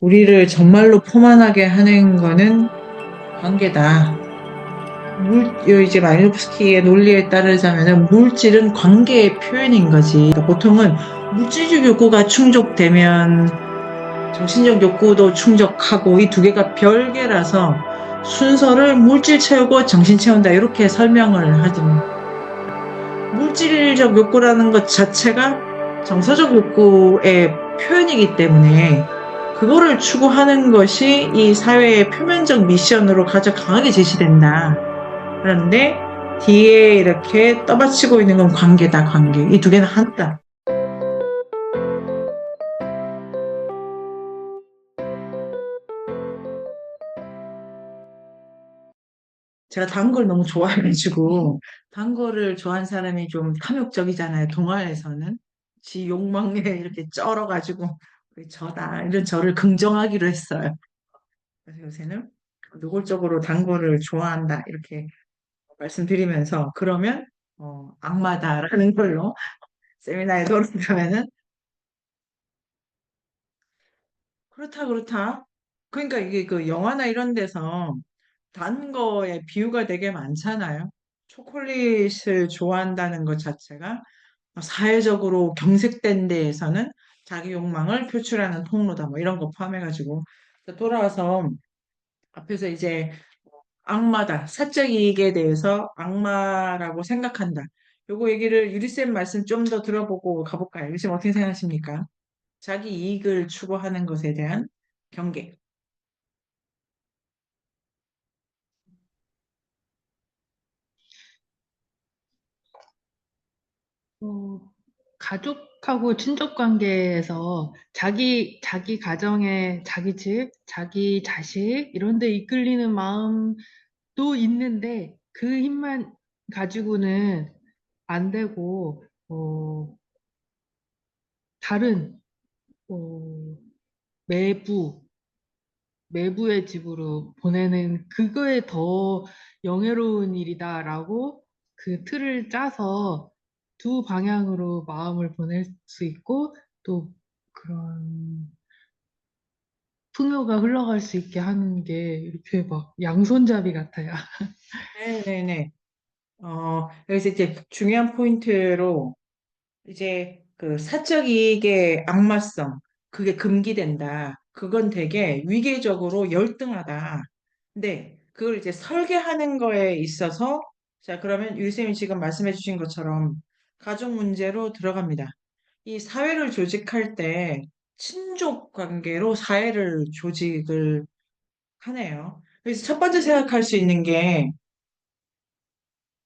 우리를 정말로 포만하게 하는 거는 관계다. 이제 마이노프스키의 논리에 따르자면은 물질은 관계의 표현인 거지. 그러니까 보통은 물질적 욕구가 충족되면 정신적 욕구도 충족하고 이 두 개가 별개라서 순서를 물질 채우고 정신 채운다 이렇게 설명을 하죠. 물질적 욕구라는 것 자체가 정서적 욕구의 표현이기 때문에 그거를 추구하는 것이 이 사회의 표면적 미션으로 가장 강하게 제시된다. 그런데 뒤에 이렇게 떠받치고 있는 건 관계다, 관계. 이 두 개는 하나다. 제가 단 걸 너무 좋아해가지고, 단 거를 좋아하는 사람이 좀 탐욕적이잖아요, 동화에서는. 지 욕망에 이렇게 쩔어가지고, 저다, 이런 저를 긍정하기로 했어요. 그래서 요새는 노골적으로 단 거를 좋아한다, 이렇게 말씀드리면서, 그러면, 악마다라는 걸로 세미나에 돌아가면은, 그렇다, 그렇다. 그러니까 이게 그 영화나 이런 데서 단 거에 비유가 되게 많잖아요. 초콜릿을 좋아한다는 것 자체가 사회적으로 경색된 데에서는 자기 욕망을 표출하는 통로다. 뭐 이런 거 포함해가지고. 돌아와서 앞에서 이제 악마다. 사적 이익에 대해서 악마라고 생각한다. 요거 얘기를 유리쌤 말씀 좀 더 들어보고 가볼까요? 유리쌤 어떻게 생각하십니까? 자기 이익을 추구하는 것에 대한 경계. 어, 가족하고 친족 관계에서 자기 가정에 자기 집, 자기 자식 이런 데 이끌리는 마음도 있는데 그 힘만 가지고는 안 되고 다른 어, 매부 외부의 집으로 보내는 그거에 더 영예로운 일이다라고 그 틀을 짜서 두 방향으로 마음을 보낼 수 있고 또 그런 풍요가 흘러갈 수 있게 하는 게 이렇게 막 양손잡이 같아요. 네네네. 여기서 이제 중요한 포인트로 이제 그 사적 이익의 악마성, 그게 금기된다. 그건 되게 위계적으로 열등하다. 근데 그걸 이제 설계하는 거에 있어서 자, 그러면 유리쌤이 지금 말씀해 주신 것처럼 가족 문제로 들어갑니다. 이 사회를 조직할 때 친족 관계로 사회를 조직을 하네요. 그래서 첫 번째 생각할 수 있는 게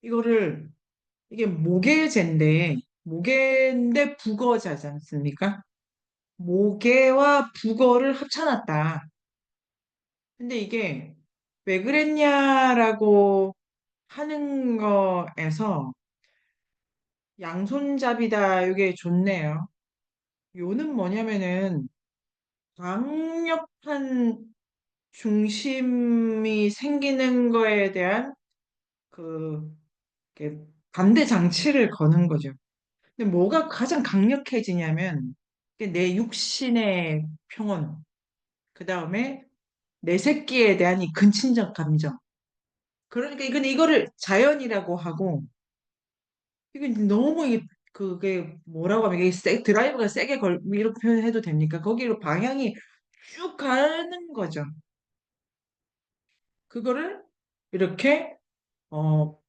이거를 이게 모계제인데 모계인데 북어자지 않습니까? 모계와 북어를 합쳐놨다. 근데 이게 왜 그랬냐라고 하는 거에서 양손잡이다 이게 좋네요. 요는 뭐냐면은 강력한 중심이 생기는 거에 대한 그 이렇게 반대 장치를 거는 거죠. 근데 뭐가 가장 강력해지냐면 이게 내 육신의 평온, 그 다음에 내 새끼에 대한 이 근친적 감정. 그러니까 이건 이거를 자연이라고 하고 이게 너무 그게 뭐라고 하면 이게 드라이브가 세게 이렇게 표현해도 됩니까? 거기로 방향이 쭉 가는 거죠. 그거를 이렇게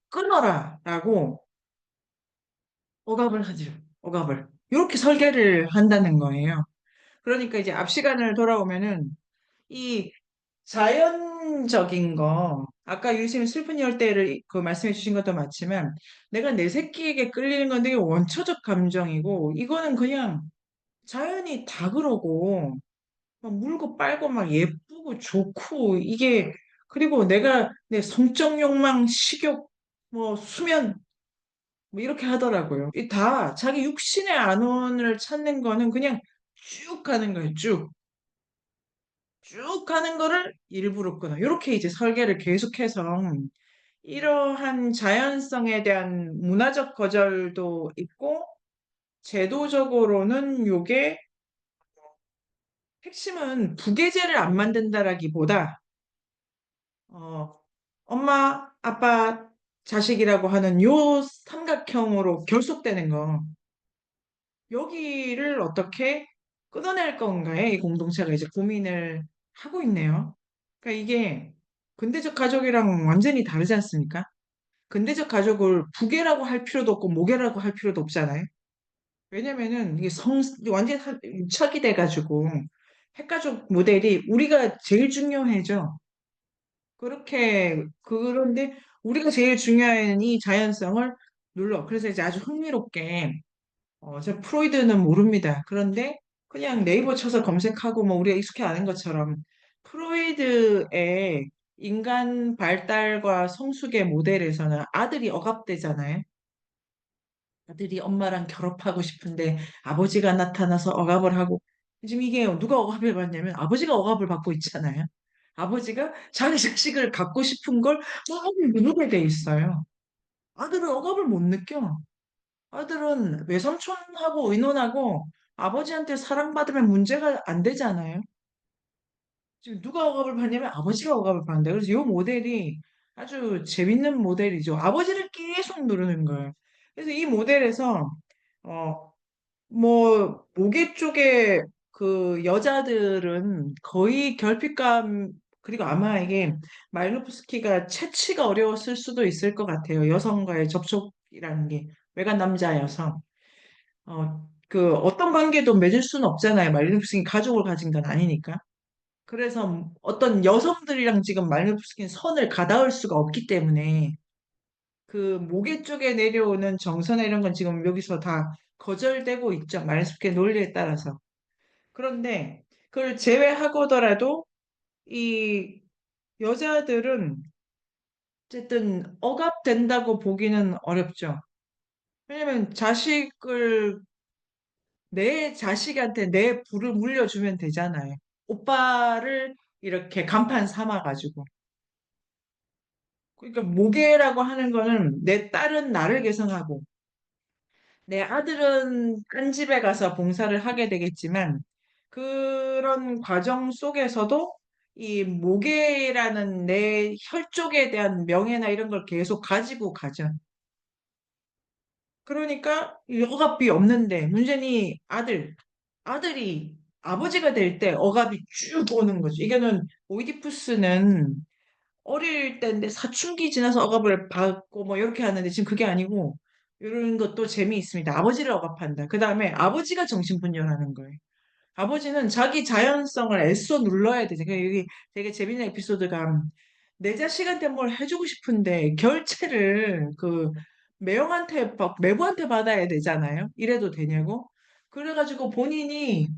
끊어라라고 억압을 하죠. 억압을. 이렇게 설계를 한다는 거예요. 그러니까 이제 앞 시간을 돌아오면은 이 자연적인 거, 아까 유시민 슬픈 열대를 그 말씀해 주신 것도 맞지만, 내가 내 새끼에게 끌리는 건 되게 원초적 감정이고, 이거는 그냥 자연이 다 그러고, 막 물고 빨고 막 예쁘고 좋고, 이게, 그리고 내가 내 성적 욕망, 식욕, 뭐 수면, 뭐 이렇게 하더라고요. 이 다 자기 육신의 안원을 찾는 거는 그냥 쭉 가는 거예요, 쭉. 쭉 가는 거를 일부러 끊어. 이렇게 이제 설계를 계속해서 이러한 자연성에 대한 문화적 거절도 있고, 제도적으로는 요게 핵심은 부계제를 안 만든다라기보다 어, 엄마, 아빠, 자식이라고 하는 요 삼각형으로 결속되는 거. 여기를 어떻게 끊어낼 건가에 이 공동체가 이제 고민을 하고 있네요. 그러니까 이게 근대적 가족이랑 완전히 다르지 않습니까? 근대적 가족을 부계라고 할 필요도 없고 모계라고 할 필요도 없잖아요. 왜냐면은 이게 완전 유착이 돼가지고 핵가족 모델이 우리가 제일 중요해져. 그런데 우리가 제일 중요한 이 자연성을 눌러. 그래서 이제 아주 흥미롭게, 저 프로이드는 모릅니다. 그런데 그냥 네이버 쳐서 검색하고 뭐 우리가 익숙해 아는 것처럼 프로이드의 인간 발달과 성숙의 모델에서는 아들이 억압되잖아요. 아들이 엄마랑 결합하고 싶은데 아버지가 나타나서 억압을 하고 지금 이게 누가 억압을 받냐면 아버지가 억압을 받고 있잖아요. 아버지가 자기 자식을 갖고 싶은 걸 막 누르게 돼 있어요. 아들은 억압을 못 느껴. 아들은 외삼촌하고 의논하고 아버지한테 사랑받으면 문제가 안 되잖아요. 지금 누가 억압을 받냐면 아버지가 억압을 받는다. 그래서 이 모델이 아주 재밌는 모델이죠. 아버지를 계속 누르는 거예요. 그래서 이 모델에서 어, 모계 쪽에 그 여자들은 거의 결핍감, 그리고 아마 이게 말루프스키가 채취가 어려웠을 수도 있을 것 같아요. 여성과의 접촉이라는 게 외간 남자여서. 그 어떤 관계도 맺을 수는 없잖아요. 말루프스키 가족을 가진 건 아니니까. 그래서 어떤 여성들이랑 지금 말루프스키는 선을 가닿을 수가 없기 때문에 그 모계 쪽에 내려오는 정서나 이런 건 지금 여기서 다 거절되고 있죠. 말루프스키의 논리에 따라서. 그런데 그걸 제외하고더라도 이 여자들은 어쨌든 억압된다고 보기는 어렵죠. 왜냐면 내 자식한테 내 부를 물려주면 되잖아요. 오빠를 이렇게 간판 삼아가지고. 그러니까 모계라고 하는 거는 내 딸은 나를 계승하고 내 아들은 딴 집에 가서 봉사를 하게 되겠지만 그런 과정 속에서도 이 모계라는 내 혈족에 대한 명예나 이런 걸 계속 가지고 가죠. 그러니까 이 억압이 없는데 문제는 아들이 아버지가 될 때 억압이 쭉 오는 거죠. 이게는 오이디푸스는 어릴 때인데 사춘기 지나서 억압을 받고 뭐 이렇게 하는데 지금 그게 아니고 이런 것도 재미있습니다. 아버지를 억압한다. 그 다음에 아버지가 정신분열하는 거예요. 아버지는 자기 자연성을 애써 눌러야 되죠. 그러니까 여기 되게 재밌는 에피소드가 내 자식한테 뭘 해주고 싶은데 결제를 그 매부한테 받아야 되잖아요. 이래도 되냐고. 그래가지고 본인은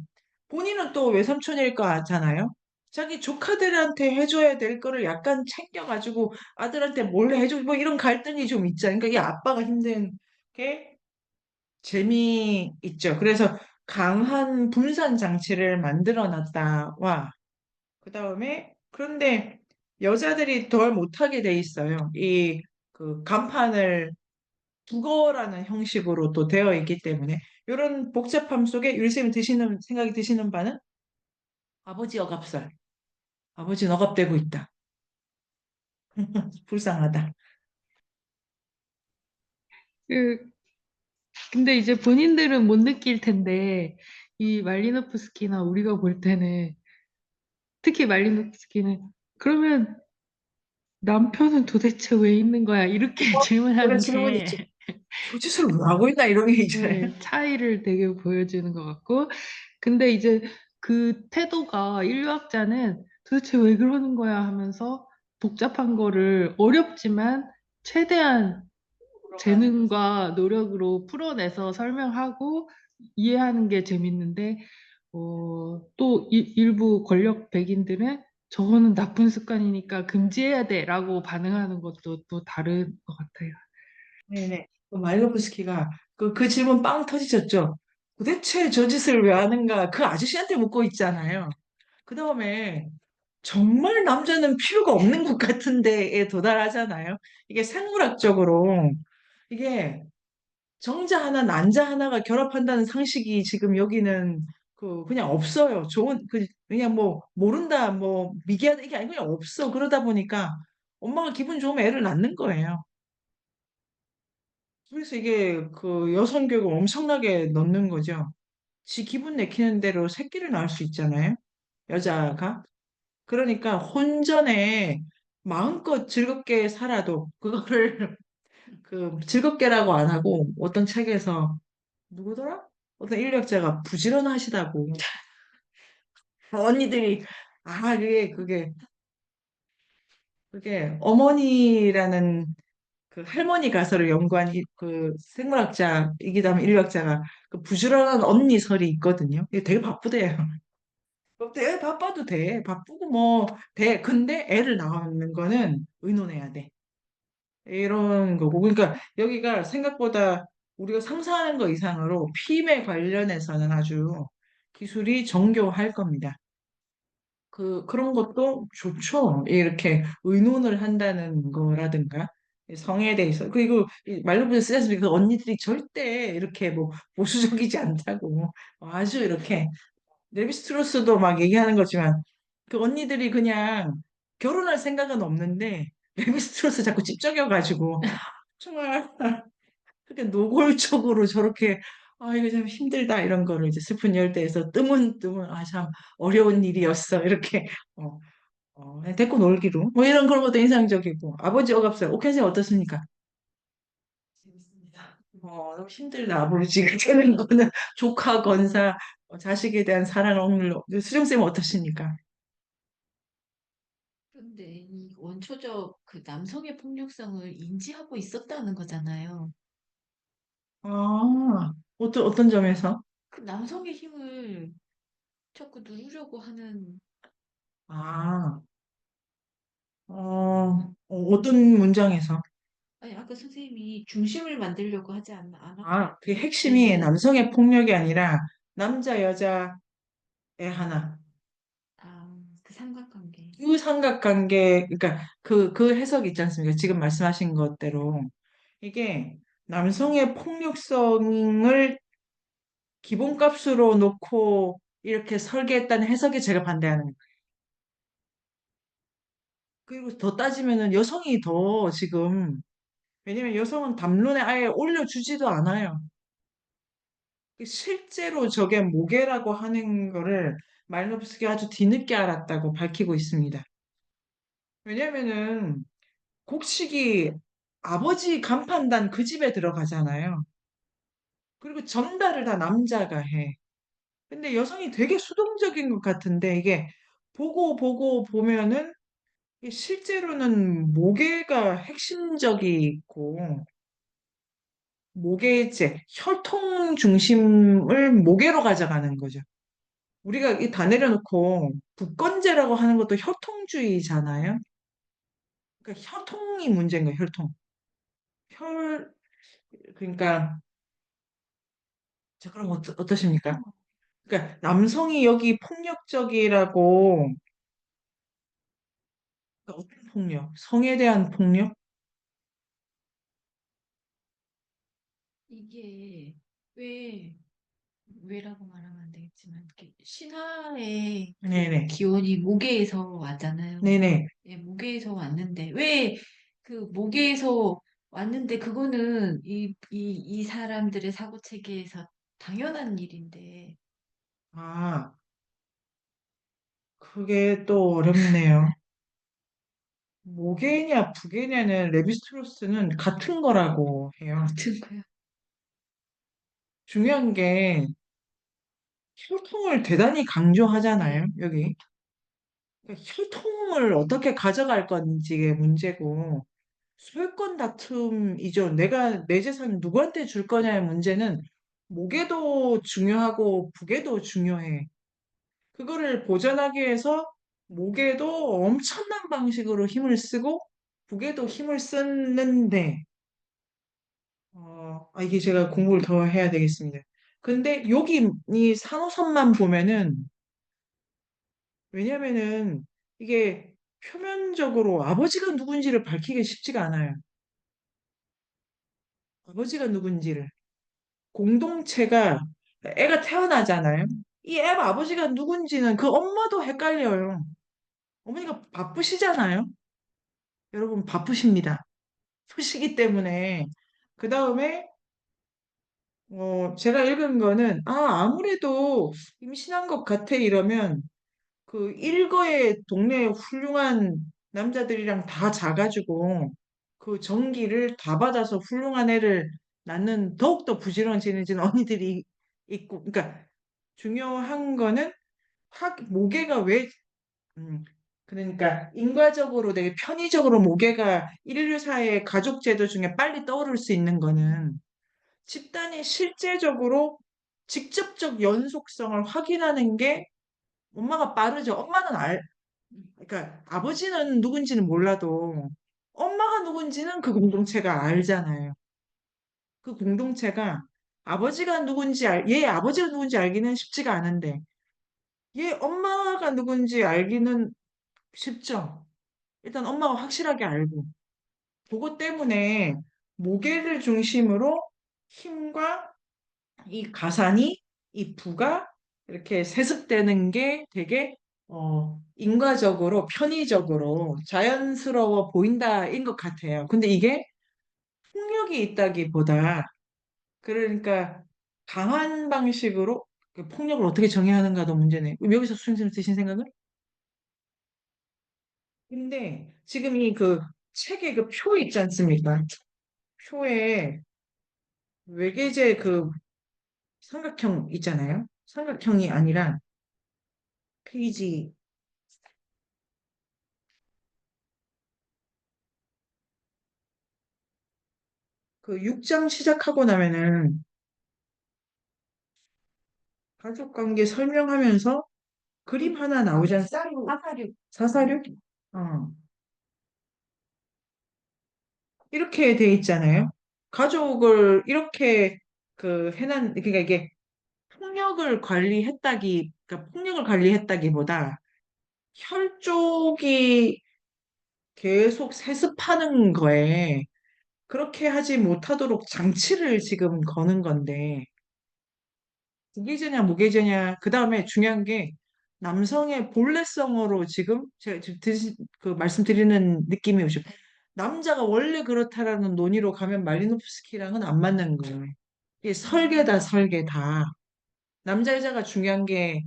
또 외삼촌일 거잖아요. 자기 조카들한테 해줘야 될 거를 약간 챙겨가지고 아들한테 몰래 해주고 뭐 이런 갈등이 좀 있잖아요. 그러니까 이 아빠가 힘든 게 재미있죠. 그래서 강한 분산 장치를 만들어 놨다와 그다음에 그런데 여자들이 덜 못하게 돼 있어요. 이 그 간판을 국어라는 형식으로 또 되어 있기 때문에 이런 복잡함 속에 율쌤이 드시는 생각이 드시는 바는 아버지 억압설. 아버지는 억압되고 있다. 불쌍하다. 그, 근데 이제 본인들은 못 느낄 텐데, 이 말리노프스키나 우리가 볼 때는, 특히 말리노프스키는, 그러면 남편은 도대체 왜 있는 거야? 이렇게 그런 질문하는 질문 게, 있죠. 저 짓을 왜 하고 있나 이런 게 있잖아요. 차이를 되게 보여주는 것 같고, 근데 이제 그 태도가 인류학자는 도대체 왜 그러는 거야 하면서 복잡한 거를 어렵지만 최대한 물어가는 거죠. 재능과 노력으로 풀어내서 설명하고 이해하는 게 재밌는데, 또 일부 권력 백인들은 저거는 나쁜 습관이니까 금지해야 돼라고 반응하는 것도 또 다른 것 같아요. 네네. 그 마일로프스키가 그 질문 빵 터지셨죠? 도대체 저 짓을 왜 하는가? 그 아저씨한테 묻고 있잖아요. 그 다음에 정말 남자는 필요가 없는 것 같은 데에 도달하잖아요. 이게 생물학적으로 이게 정자 하나, 난자 하나가 결합한다는 상식이 지금 여기는 그냥 없어요. 그냥 뭐 모른다 뭐 미개하다 이게 아니고 그냥 없어. 그러다 보니까 엄마가 기분 좋으면 애를 낳는 거예요. 그래서 이게 그 여성 교육을 엄청나게 넣는 거죠. 지 기분 내키는 대로 새끼를 낳을 수 있잖아요. 여자가. 그러니까 혼전에 마음껏 즐겁게 살아도 그거를 그 즐겁게라고 안 하고 어떤 책에서 누구더라? 어떤 인력자가 부지런하시다고. 언니들이 그게 어머니라는 그 할머니 가설을 연구한 그 생물학자 이기담 인류학자가 그 부지런한 언니 설이 있거든요. 이게 되게 바쁘대요. 되게 바빠도 돼. 바쁘고 뭐 돼. 근데 애를 낳는 거는 의논해야 돼. 이런 거고. 그러니까 여기가 생각보다 우리가 상상하는 것 이상으로 피임에 관련해서는 아주 기술이 정교할 겁니다. 그런 것도 좋죠. 이렇게 의논을 한다는 거라든가, 성에 대해서. 그리고 말로부터 쓰자면 그 언니들이 절대 이렇게 뭐 보수적이지 않다고. 아주 이렇게, 레비스트로스도 막 얘기하는 거지만, 그 언니들이 그냥 결혼할 생각은 없는데, 레비스트로스 자꾸 찝적여가지고, 정말 그렇게 노골적으로 저렇게 이거 참 힘들다 이런 거를 이제 슬픈 열대에서 뜨문뜨문 참 어려운 일이었어 이렇게 어, 그냥 데리고 놀기로 뭐 이런 그런 것도 인상적이고 아버지 억압설 옥현생 어떻습니까? 재밌습니다. 너무 힘들다 아버지가 되는 거는 조카 건사 자식에 대한 사랑 억눌러 수정쌤은 어떠십니까? 근데 이 원초적 그 남성의 폭력성을 인지하고 있었다는 거잖아요. 어떤 점에서? 그 남성의 힘을 자꾸 누르려고 하는, 아, 어떤 문장에서? 아니, 아까 선생님이 중심을 만들려고 하지 않았나요? 그 핵심이 네네. 남성의 폭력이 아니라 남자, 여자의 하나. 아, 그 삼각관계. 그 삼각관계, 그러니까 그 해석이 있지 않습니까? 지금 말씀하신 것대로. 이게 남성의 폭력성을 기본값으로 놓고 이렇게 설계했다는 해석에 제가 반대하는 거예요. 그리고 더 따지면은 여성이 더 지금, 왜냐면 여성은 담론에 아예 올려주지도 않아요. 실제로 저게 모계라고 하는 거를 말노브스키가 아주 뒤늦게 알았다고 밝히고 있습니다. 왜냐면은 곡식이 아버지 간판단 그 집에 들어가잖아요. 그리고 전달을 다 남자가 해. 근데 여성이 되게 수동적인 것 같은데 이게 보고 보면은 이게 실제로는 모계가 핵심적이고 모계제, 혈통 중심을 모계로 가져가는 거죠. 우리가 이 다 내려놓고 국건제라고 하는 것도 혈통주의잖아요. 그러니까 혈통이 문제인 거예요, 혈통. 혈, 그러니까, 자, 그럼 어떠십니까? 그러니까 남성이 여기 폭력적이라고, 그러니까 어떤 폭력? 성에 대한 폭력? 이게 왜, 왜라고 말하면 안 되겠지만, 이렇게 신화의 그 네네. 기원이 모계에서 왔잖아요. 네네. 예, 모계에서 왔는데, 왜 그 모계에서 왔는데, 그거는 이 사람들의 사고 체계에서 당연한 일인데, 아, 그게 또 어렵네요. 모계냐 부계냐는 레비스트로스는 같은 거라고 해요. 같은 거야. 중요한 게 혈통을 대단히 강조하잖아요, 네. 여기. 그러니까 혈통을 어떻게 가져갈 건지의 문제고, 소유권 다툼이죠. 내가 내 재산 누구한테 줄 거냐의 문제는 목에도 중요하고 북에도 중요해. 그거를 보전하기 위해서 목에도 엄청난 방식으로 힘을 쓰고 북에도 힘을 쓰는데, 이게 제가 공부를 더 해야 되겠습니다. 근데 여기 이 산호선만 보면은 왜냐면은 이게 표면적으로 아버지가 누군지를 밝히기 쉽지가 않아요. 아버지가 누군지를. 공동체가 애가 태어나잖아요. 이 애 아버지가 누군지는 그 엄마도 헷갈려요. 어머니가 바쁘시잖아요. 여러분 바쁘십니다. 바쁘시기 때문에 그 다음에 제가 읽은 거는 아무래도 임신한 것 같아 이러면 그 일거에 동네 훌륭한 남자들이랑 다 자가지고 그 전기를 다 받아서 훌륭한 애를 낳는 더욱더 부지런해지는 언니들이 있고 그러니까 중요한 거는 모계가 왜 음, 그러니까 인과적으로 되게 편의적으로 모계가 인류사의 가족 제도 중에 빨리 떠오를 수 있는 거는 집단이 실제적으로 직접적 연속성을 확인하는 게 엄마가 빠르죠. 엄마는 그러니까 아버지는 누군지는 몰라도 엄마가 누군지는 그 공동체가 알잖아요. 그 공동체가 얘 아버지가 누군지 알기는 쉽지가 않은데 얘 엄마가 누군지 알기는 쉽죠. 일단 엄마가 확실하게 알고. 그것 때문에 모계를 중심으로 힘과 이 가산이 이 부가 이렇게 세습되는 게 되게 인과적으로 편의적으로 자연스러워 보인다인 것 같아요. 근데 이게 폭력이 있다기보다 그러니까 강한 방식으로 그 폭력을 어떻게 정해야 하는가도 문제네. 그럼 여기서 수생님 드신 생각은? 근데 지금 이 그 책에 그 표 있지 않습니까? 표에 외계제 그 삼각형 있잖아요. 삼각형이 아니라 페이지 그 6장 시작하고 나면은 가족관계 설명하면서 그림 하나 나오잖아. 사사륙. 사사륙? 어. 이렇게 돼 있잖아요. 가족을 이렇게 그러니까 이게 그러니까 폭력을 관리했다기보다 혈족이 계속 세습하는 거에 그렇게 하지 못하도록 장치를 지금 거는 건데, 무계제냐, 무계제냐, 그 다음에 중요한 게 남성의 본래성으로 지금 제가 지금 말씀드리는 느낌이 오죠. 남자가 원래 그렇다라는 논의로 가면 말리노프스키랑은 안 맞는 거예요. 이게 설계다, 설계다. 남자, 여자가 중요한 게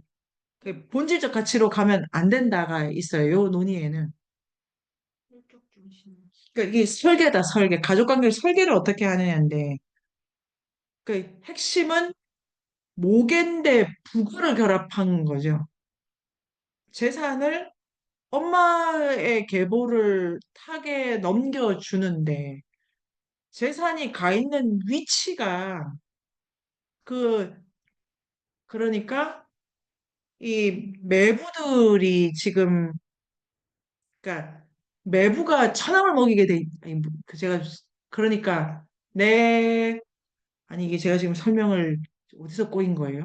그 본질적 가치로 가면 안 된다가 있어요. 요 논의에는. 혈족 중심. 그러니까 이게 설계다, 설계. 가족관계를 설계를 어떻게 하느냐인데, 그 핵심은 모계인데 부부를 결합한 거죠. 재산을 엄마의 계보를 타게 넘겨주는데 재산이 가 있는 위치가 그 그러니까 이 매부들이 지금 그러니까 매부가 천함을 먹이게 돼 아니 그 제가 그러니까 내 아니 이게 제가 지금 설명을 어디서 꼬인 거예요?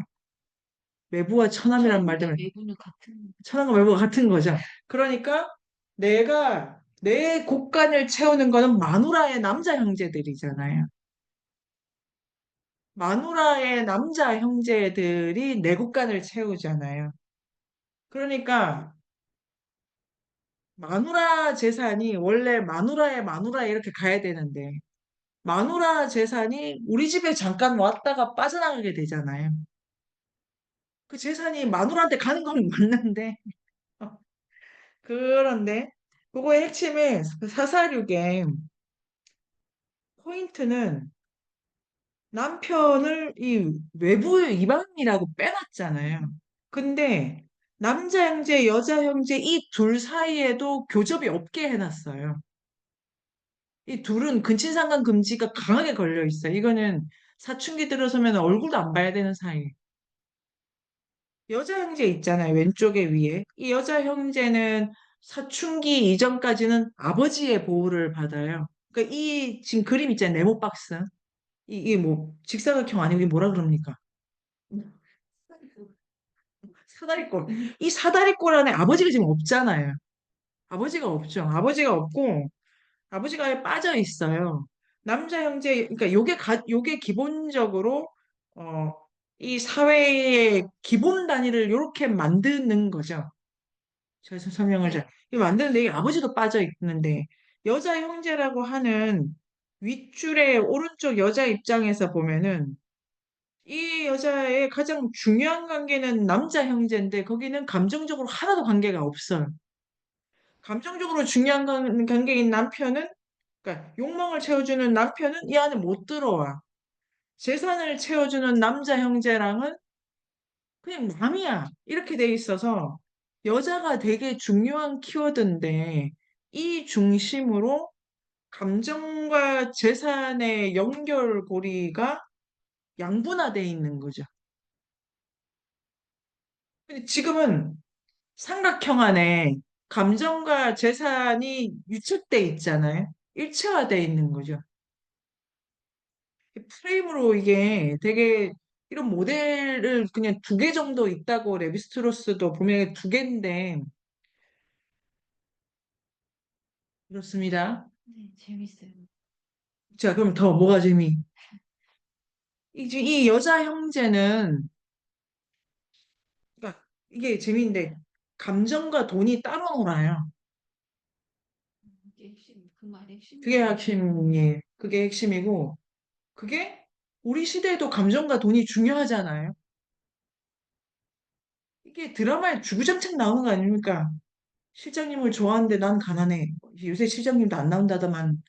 매부와 천함이란 말 천함과 때문에 매부는 같은. 천왕과 말과 같은 거죠. 그러니까 내가 내 곳간을 채우는 거는 마누라의 남자 형제들이잖아요. 마누라의 남자 형제들이 내 곳간을 채우잖아요. 그러니까 마누라 재산이 원래 마누라의 마누라 이렇게 가야 되는데 마누라 재산이 우리 집에 잠깐 왔다가 빠져나가게 되잖아요. 그 재산이 마누라한테 가는 건 맞는데 그런데 그거의 핵심이 사사육의 포인트는 남편을 이 외부의 이방인이라고 빼놨잖아요. 근데 남자 형제, 여자 형제 이 둘 사이에도 교접이 없게 해놨어요. 이 둘은 근친상간 금지가 강하게 걸려 있어요. 이거는 사춘기 들어서면 얼굴도 안 봐야 되는 사이. 여자 형제 있잖아요. 왼쪽에 위에. 이 여자 형제는 사춘기 이전까지는 아버지의 보호를 받아요. 그러니까 이 지금 그림 있잖아요. 네모박스. 이게 뭐 직사각형 아니고 이게 뭐라 그럽니까? 사다리꼴. 이 사다리꼴 안에 아버지가 지금 없잖아요. 아버지가 없죠. 아버지가 없고 아버지가 아예 빠져 있어요. 남자 형제 그러니까 요게 기본적으로 어 이 사회의 기본 단위를 이렇게 만드는 거죠. 제가 설명을 잘. 이 만드는데 이 아버지도 빠져 있는데 여자 형제라고 하는 윗줄의 오른쪽 여자 입장에서 보면은 이 여자의 가장 중요한 관계는 남자 형제인데 거기는 감정적으로 하나도 관계가 없어요. 감정적으로 중요한 관계인 남편은 그러니까 욕망을 채워주는 남편은 이 안에 못 들어와. 재산을 채워주는 남자 형제랑은 그냥 남이야. 이렇게 돼 있어서 여자가 되게 중요한 키워드인데 이 중심으로 감정과 재산의 연결고리가 양분화돼 있는 거죠. 근데 지금은 삼각형 안에 감정과 재산이 유착돼 있잖아요. 일체화돼 있는 거죠. 프레임으로 이게 되게 이런 모델을 그냥 두 개 정도 있다고 레비스트로스도 분명히 두 개인데 그렇습니다. 네, 재밌어요. 자, 그럼 더 뭐가 재미? 이 여자 형제는 그러니까 이게 재미인데 감정과 돈이 따로 놀아요. 그게 핵심, 그 말의 그게 핵심이네요. 핵심이에요. 그게 핵심이고 그게 우리 시대에도 감정과 돈이 중요하잖아요. 이게 드라마에 주구장창 나오는 거 아닙니까? 실장님을 좋아하는데 난 가난해. 요새 실장님도 안 나온다더만.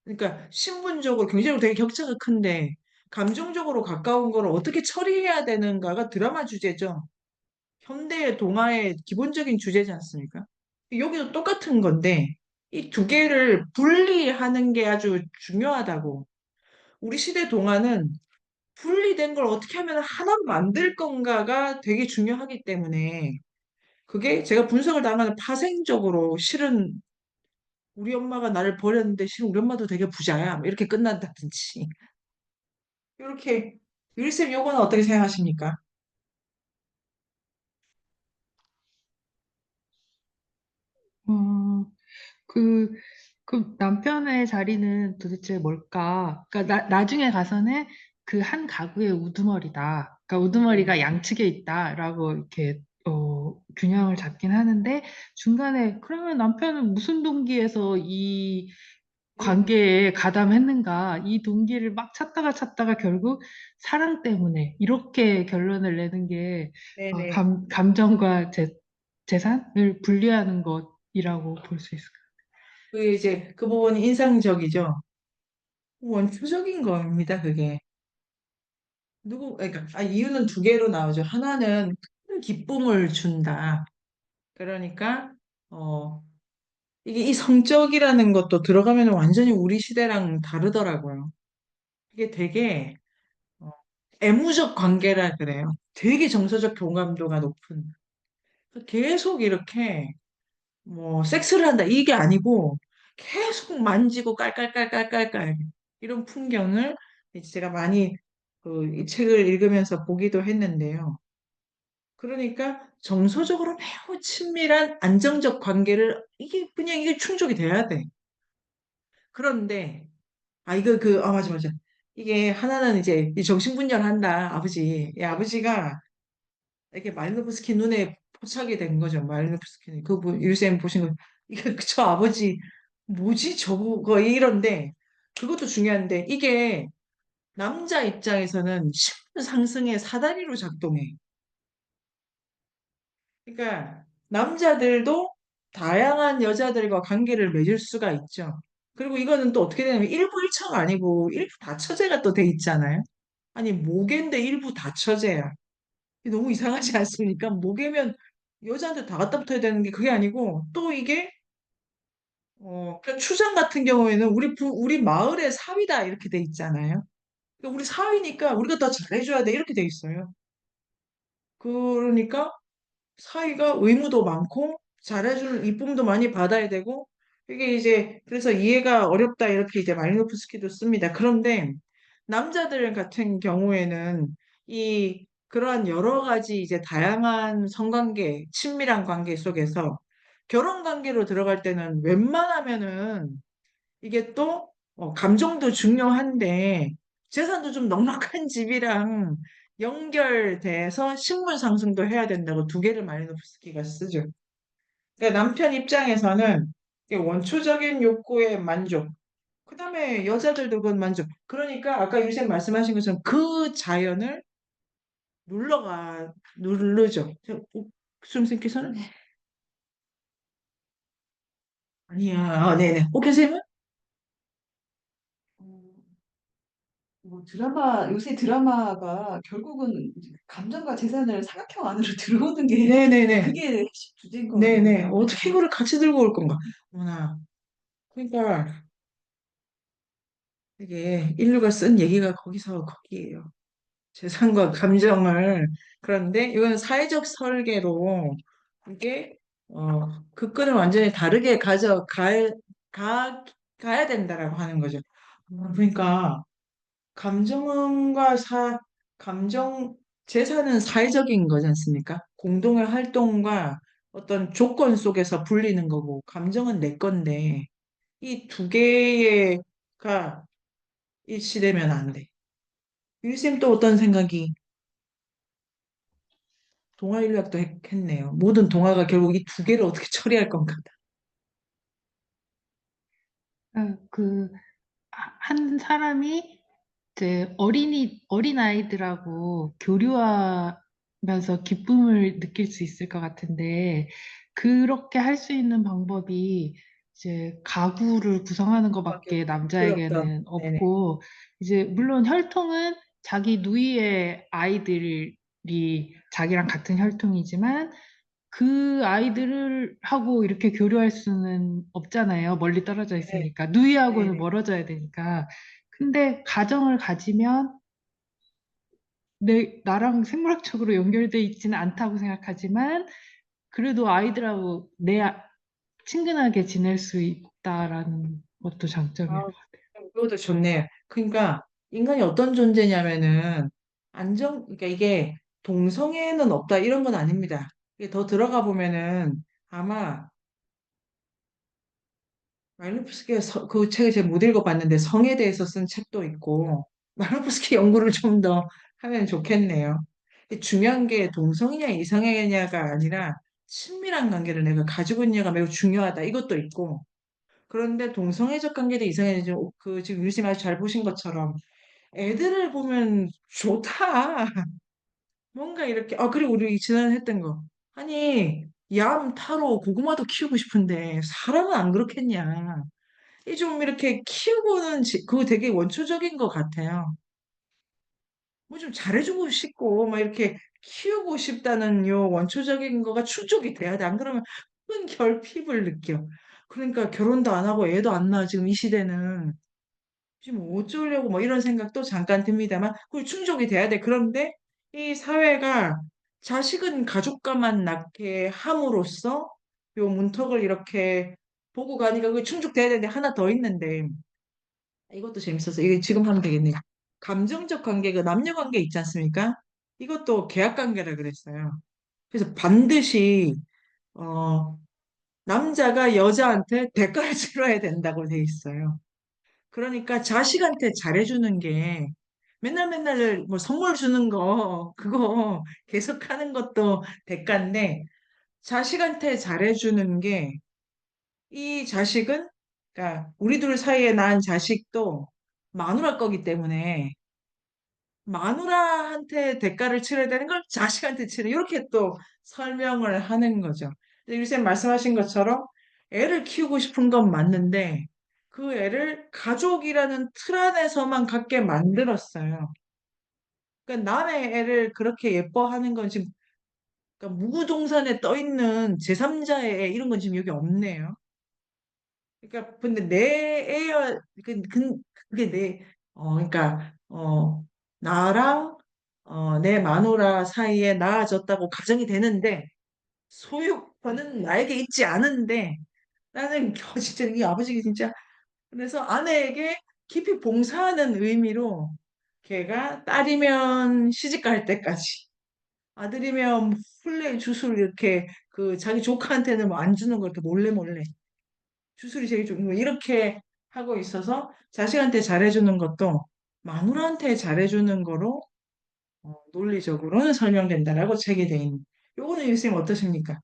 그러니까 신분적으로 경제적으로 되게 격차가 큰데 감정적으로 가까운 걸 어떻게 처리해야 되는가가 드라마 주제죠. 현대의 동화의 기본적인 주제지 않습니까? 여기도 똑같은 건데 이 두 개를 분리하는 게 아주 중요하다고. 우리 시대 동화는 분리된 걸 어떻게 하면 하나로 만들 건가가 되게 중요하기 때문에 그게 제가 분석을 당하는 파생적으로 실은 우리 엄마가 나를 버렸는데 실은 우리 엄마도 되게 부자야. 뭐 이렇게 끝난다든지. 이렇게 윌쌤 요거는 어떻게 생각하십니까? 어, 그, 그 남편의 자리는 도대체 뭘까? 그러니까 나중에 가서는 그 한 가구의 우두머리다. 그러니까 네. 우두머리가 양측에 있다라고 이렇게 균형을 잡긴 하는데 중간에 그러면 남편은 무슨 동기에서 이 관계에 가담했는가? 이 동기를 막 찾다가 결국 사랑 때문에 이렇게 결론을 내는 게 네네. 감정과 재산을 분리하는 것이라고 볼 수 있을까요? 그 이제 그 부분이 인상적이죠. 원초적인 겁니다, 그게. 그러니까, 이유는 두 개로 나오죠. 하나는 큰 기쁨을 준다. 그러니까, 어, 이게 이 성적이라는 것도 들어가면 완전히 우리 시대랑 다르더라고요. 이게 되게, 어, 애무적 관계라 그래요. 되게 정서적 교감도가 높은. 계속 이렇게, 뭐, 섹스를 한다. 이게 아니고, 계속 만지고 깔깔깔깔깔깔. 이런 풍경을 이제 제가 많이 이 책을 읽으면서 보기도 했는데요. 그러니까 정서적으로 매우 친밀한 안정적 관계를 이게 그냥 이게 충족이 돼야 돼. 그런데 맞아 맞아. 이게 하나는 이제 이 정신분열한다 아버지. 이 아버지가 이렇게 말르브스키 눈에 포착이 된 거죠. 말르브스키 그분 유쌤 보신 거 이게 저 아버지 뭐지 저거 이런데 그것도 중요한데 이게 남자 입장에서는 신분 상승의 사다리로 작동해. 그러니까 남자들도 다양한 여자들과 관계를 맺을 수가 있죠. 그리고 이거는 또 어떻게 되냐면 일부 일처가 아니고 일부 다처제가 또 돼 있잖아요. 아니 모계인데 일부 다처제야. 너무 이상하지 않습니까? 모계면 여자한테 다 갖다 붙어야 되는 게 그게 아니고 또 이게 그러니까 추장 같은 경우에는 우리 마을의 사위다 이렇게 돼 있잖아요. 그러니까 우리 사위니까 우리가 더 잘해줘야 돼 이렇게 돼 있어요. 그러니까 사위가 의무도 많고 잘해주는 이쁨도 많이 받아야 되고 이게 이제 그래서 이해가 어렵다 이렇게 이제 마리노프스키도 씁니다. 그런데 남자들 같은 경우에는 이 그러한 여러 가지 이제 다양한 성관계, 친밀한 관계 속에서 결혼 관계로 들어갈 때는 웬만하면은 이게 또 감정도 중요한데 재산도 좀 넉넉한 집이랑 연결돼서 식물 상승도 해야 된다고 두 개를 말리노프스키가 쓰죠. 그러니까 남편 입장에서는 이게 원초적인 욕구의 만족, 그다음에 여자들도 그건 만족. 그러니까 아까 유생 말씀하신 것처럼 그 자연을 누르죠. 수험생께서는 아니야. 네네. 오케이, 쌤은? 어, 뭐 드라마, 요새 드라마가 결국은 이제 감정과 재산을 삼각형 안으로 들어오는 게 네네네. 그게 핵심 주제인 것 네네. 같더라고요. 어떻게 이거를 같이 들고 올 건가? 어머나. 그러니까 이게 인류가 쓴 얘기가 거기서 거기에요. 재산과 감정을. 그런데 이건 사회적 설계로 이게 그 끈을 완전히 다르게 가, 가야 된다라고 하는 거죠. 그러니까 감정과 감정, 재산은 사회적인 거지 않습니까? 공동의 활동과 어떤 조건 속에서 불리는 거고, 감정은 내 건데, 이 두 개가 일치되면 안 돼. 유쌤 또 어떤 생각이 동화 인류학도 했네요. 모든 동화가 결국 이 두 개를 어떻게 처리할 건가. 그, 한 사람이 이제 어린 아이들하고 교류하면서 기쁨을 느낄 수 있을 것 같은데, 그렇게 할 수 있는 방법이 이제 가구를 구성하는 밖에 것밖에 그렇죠. 남자에게는 네네. 없고, 이제 물론 혈통은 자기 누이의 아이들이 자기랑 같은 혈통이지만, 그 아이들을 하고 이렇게 교류할 수는 없잖아요. 멀리 떨어져 네, 있으니까. 누이하고는 네네. 멀어져야 되니까. 근데 가정을 가지면 나랑 생물학적으로 연결돼 있지는 않다고 생각하지만 그래도 아이들하고 친근하게 지낼 수 있다라는 것도 장점일 아, 것 같아요. 그것도 좋네요. 그러니까 인간이 어떤 존재냐면은 그러니까 이게 동성애는 없다 이런 건 아닙니다. 이게 더 들어가 보면은 아마 말루프스키가 그 책을 제가 못 읽어봤는데 성에 대해서 쓴 책도 있고 말루프스키 연구를 좀 더 하면 좋겠네요. 이게 중요한 게 동성이냐 이성애냐가 아니라 친밀한 관계를 내가 가지고 있느냐가 매우 중요하다 이것도 있고 그런데 동성애적 관계도 이성애적 그 지금 유심 아주 잘 보신 것처럼 애들을 보면 좋다. 뭔가 이렇게 그리고 우리 지난해 했던 거 아니 얌 타로 고구마도 키우고 싶은데 사람은 안 그렇겠냐. 이 좀 이렇게 키우고는 그거 되게 원초적인 것 같아요. 뭐 좀 잘해주고 싶고 막 이렇게 키우고 싶다는 요 원초적인 거가 충족이 돼야 돼. 안 그러면 큰 결핍을 느껴. 그러니까 결혼도 안 하고 애도 안 낳아 지금 이 시대는. 지금 어쩌려고 뭐 이런 생각도 잠깐 듭니다만 그걸 충족이 돼야 돼. 그런데 이 사회가 자식은 가족과만 낳게 함으로써 요 문턱을 이렇게 보고 가니까 그게 충족돼야 되는데 하나 더 있는데 이것도 재밌어서 이게 지금 하면 되겠네요. 감정적 관계, 그 남녀 관계 있지 않습니까? 이것도 계약 관계라 그랬어요. 그래서 반드시 어 남자가 여자한테 대가를 치러야 된다고 돼 있어요. 그러니까 자식한테 잘해주는 게 맨날 맨날 뭐 선물 주는 거 그거 계속 하는 것도 대가인데 자식한테 잘해주는 게 이 자식은 그러니까 우리 둘 사이에 낳은 자식도 마누라 거기 때문에 마누라한테 대가를 치러야 되는 걸 자식한테 치러 이렇게 또 설명을 하는 거죠. 근데 유쌤 말씀하신 것처럼 애를 키우고 싶은 건 맞는데 그 애를 가족이라는 틀 안에서만 갖게 만들었어요. 그러니까 남의 애를 그렇게 예뻐하는 건 지금 그러니까 무구동산에 떠 있는 제3자의 애 이런 건 지금 여기 없네요. 그러니까 근데 내 애야 그게 그러니까 나랑 내 마누라 사이에 나아졌다고 가정이 되는데 소유권은 나에게 있지 않은데 나는 진짜 이 아버지가 진짜 그래서 아내에게 깊이 봉사하는 의미로 걔가 딸이면 시집갈 때까지 아들이면 플레이 주술 이렇게 그 자기 조카한테는 뭐 안 주는 걸 이렇게 몰래 몰래 주술이 제일 좋은 거 이렇게 하고 있어서 자식한테 잘해주는 것도 마누라한테 잘해주는 거로 논리적으로는 설명된다라고 책에 돼 있는. 요거는 유쌤 어떠십니까?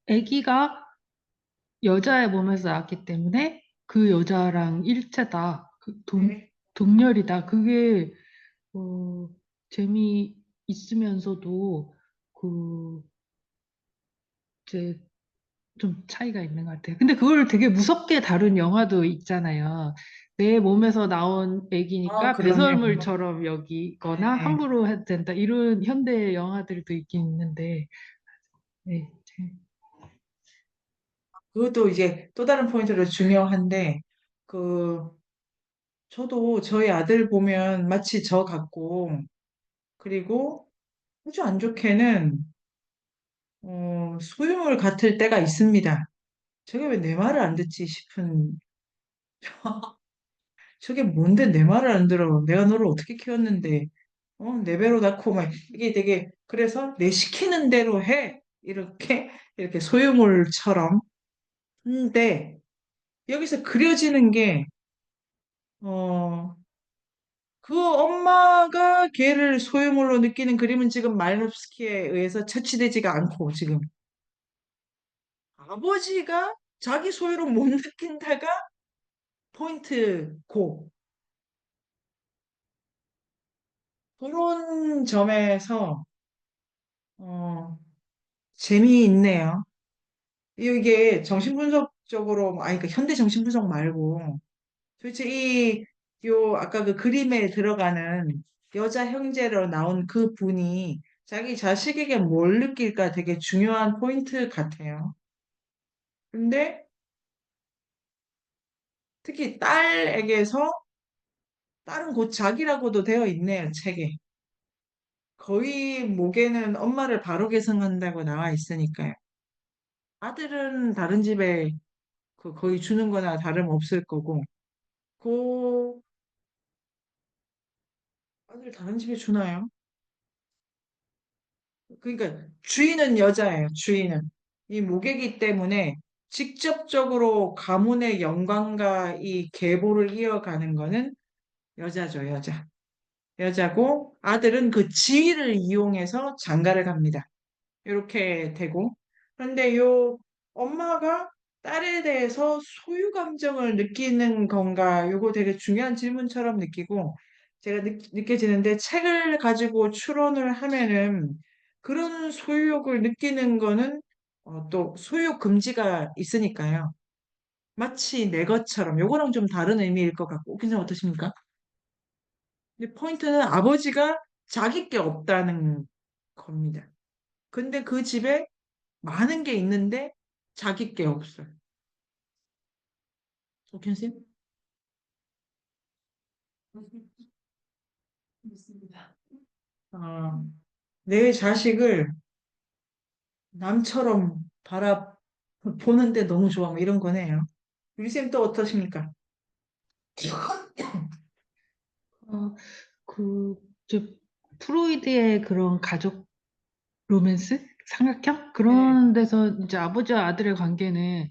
아기가 여자의 몸에서 나왔기 때문에 그 여자랑 일체다. 네. 동렬이다. 그게 어, 재미있으면서도 그 이제 좀 차이가 있는 것 같아요. 근데 그걸 되게 무섭게 다룬 영화도 있잖아요. 내 몸에서 나온 아, 애기니까 그럼요. 배설물처럼 여기거나 네. 함부로 해도 된다. 이런 현대 영화들도 있긴 있는데, 네. 그것도 이제 또 다른 포인트로 중요한데, 그, 저도 저희 아들 보면 마치 저 같고, 그리고 아주 안 좋게는, 소유물 같을 때가 있습니다. 저게 왜 내 말을 안 듣지 싶은, 저게 뭔데 내 말을 안 들어. 내가 너를 어떻게 키웠는데, 내 배로 낳고, 막, 이게 되게, 그래서 내 시키는 대로 해. 이렇게 소유물처럼. 근데, 여기서 그려지는 게, 어, 그 엄마가 걔를 소유물로 느끼는 그림은 지금 말롭스키에 의해서 채취되지가 않고, 지금. 아버지가 자기 소유로 못 느낀다가 포인트 고. 그런 점에서, 어, 재미있네요. 이게 정신분석적으로, 아니, 그러니까 현대 정신분석 말고, 도대체 아까 그 그림에 들어가는 여자 형제로 나온 그 분이 자기 자식에게 뭘 느낄까 되게 중요한 포인트 같아요. 근데 특히 딸에게서, 딸은 곧 자기라고도 되어 있네요, 책에. 거의 목에는 엄마를 바로 계승한다고 나와 있으니까요. 아들은 다른 집에 거의 주는 거나 다름없을 거고, 그 아들 다른 집에 주나요? 그러니까 주인은 여자예요, 주인은. 이 모계이기 때문에 직접적으로 가문의 영광과 이 계보를 이어가는 거는 여자죠, 여자. 여자고 아들은 그 지위를 이용해서 장가를 갑니다. 이렇게 되고. 그런데 요 엄마가 딸에 대해서 소유 감정을 느끼는 건가? 요거 되게 중요한 질문처럼 느끼고 제가 느껴지는데 책을 가지고 추론을 하면은 그런 소유욕을 느끼는 거는 또 소유욕 금지가 있으니까요. 마치 내 것처럼 요거랑 좀 다른 의미일 것 같고, 괜찮 어떠십니까? 근데 포인트는 아버지가 자기 게 없다는 겁니다. 근데 그 집에 많은 게 있는데 자기 게 없어요. 오켄씨? 맞습니다. 어, 내 자식을 남처럼 보는데 너무 좋아. 뭐 이런 거네요. 유리쌤 또 어떠십니까? 어, 그, 저, 프로이드의 그런 가족 로맨스? 삼각형? 네, 그런 데서 이제 아버지와 아들의 관계는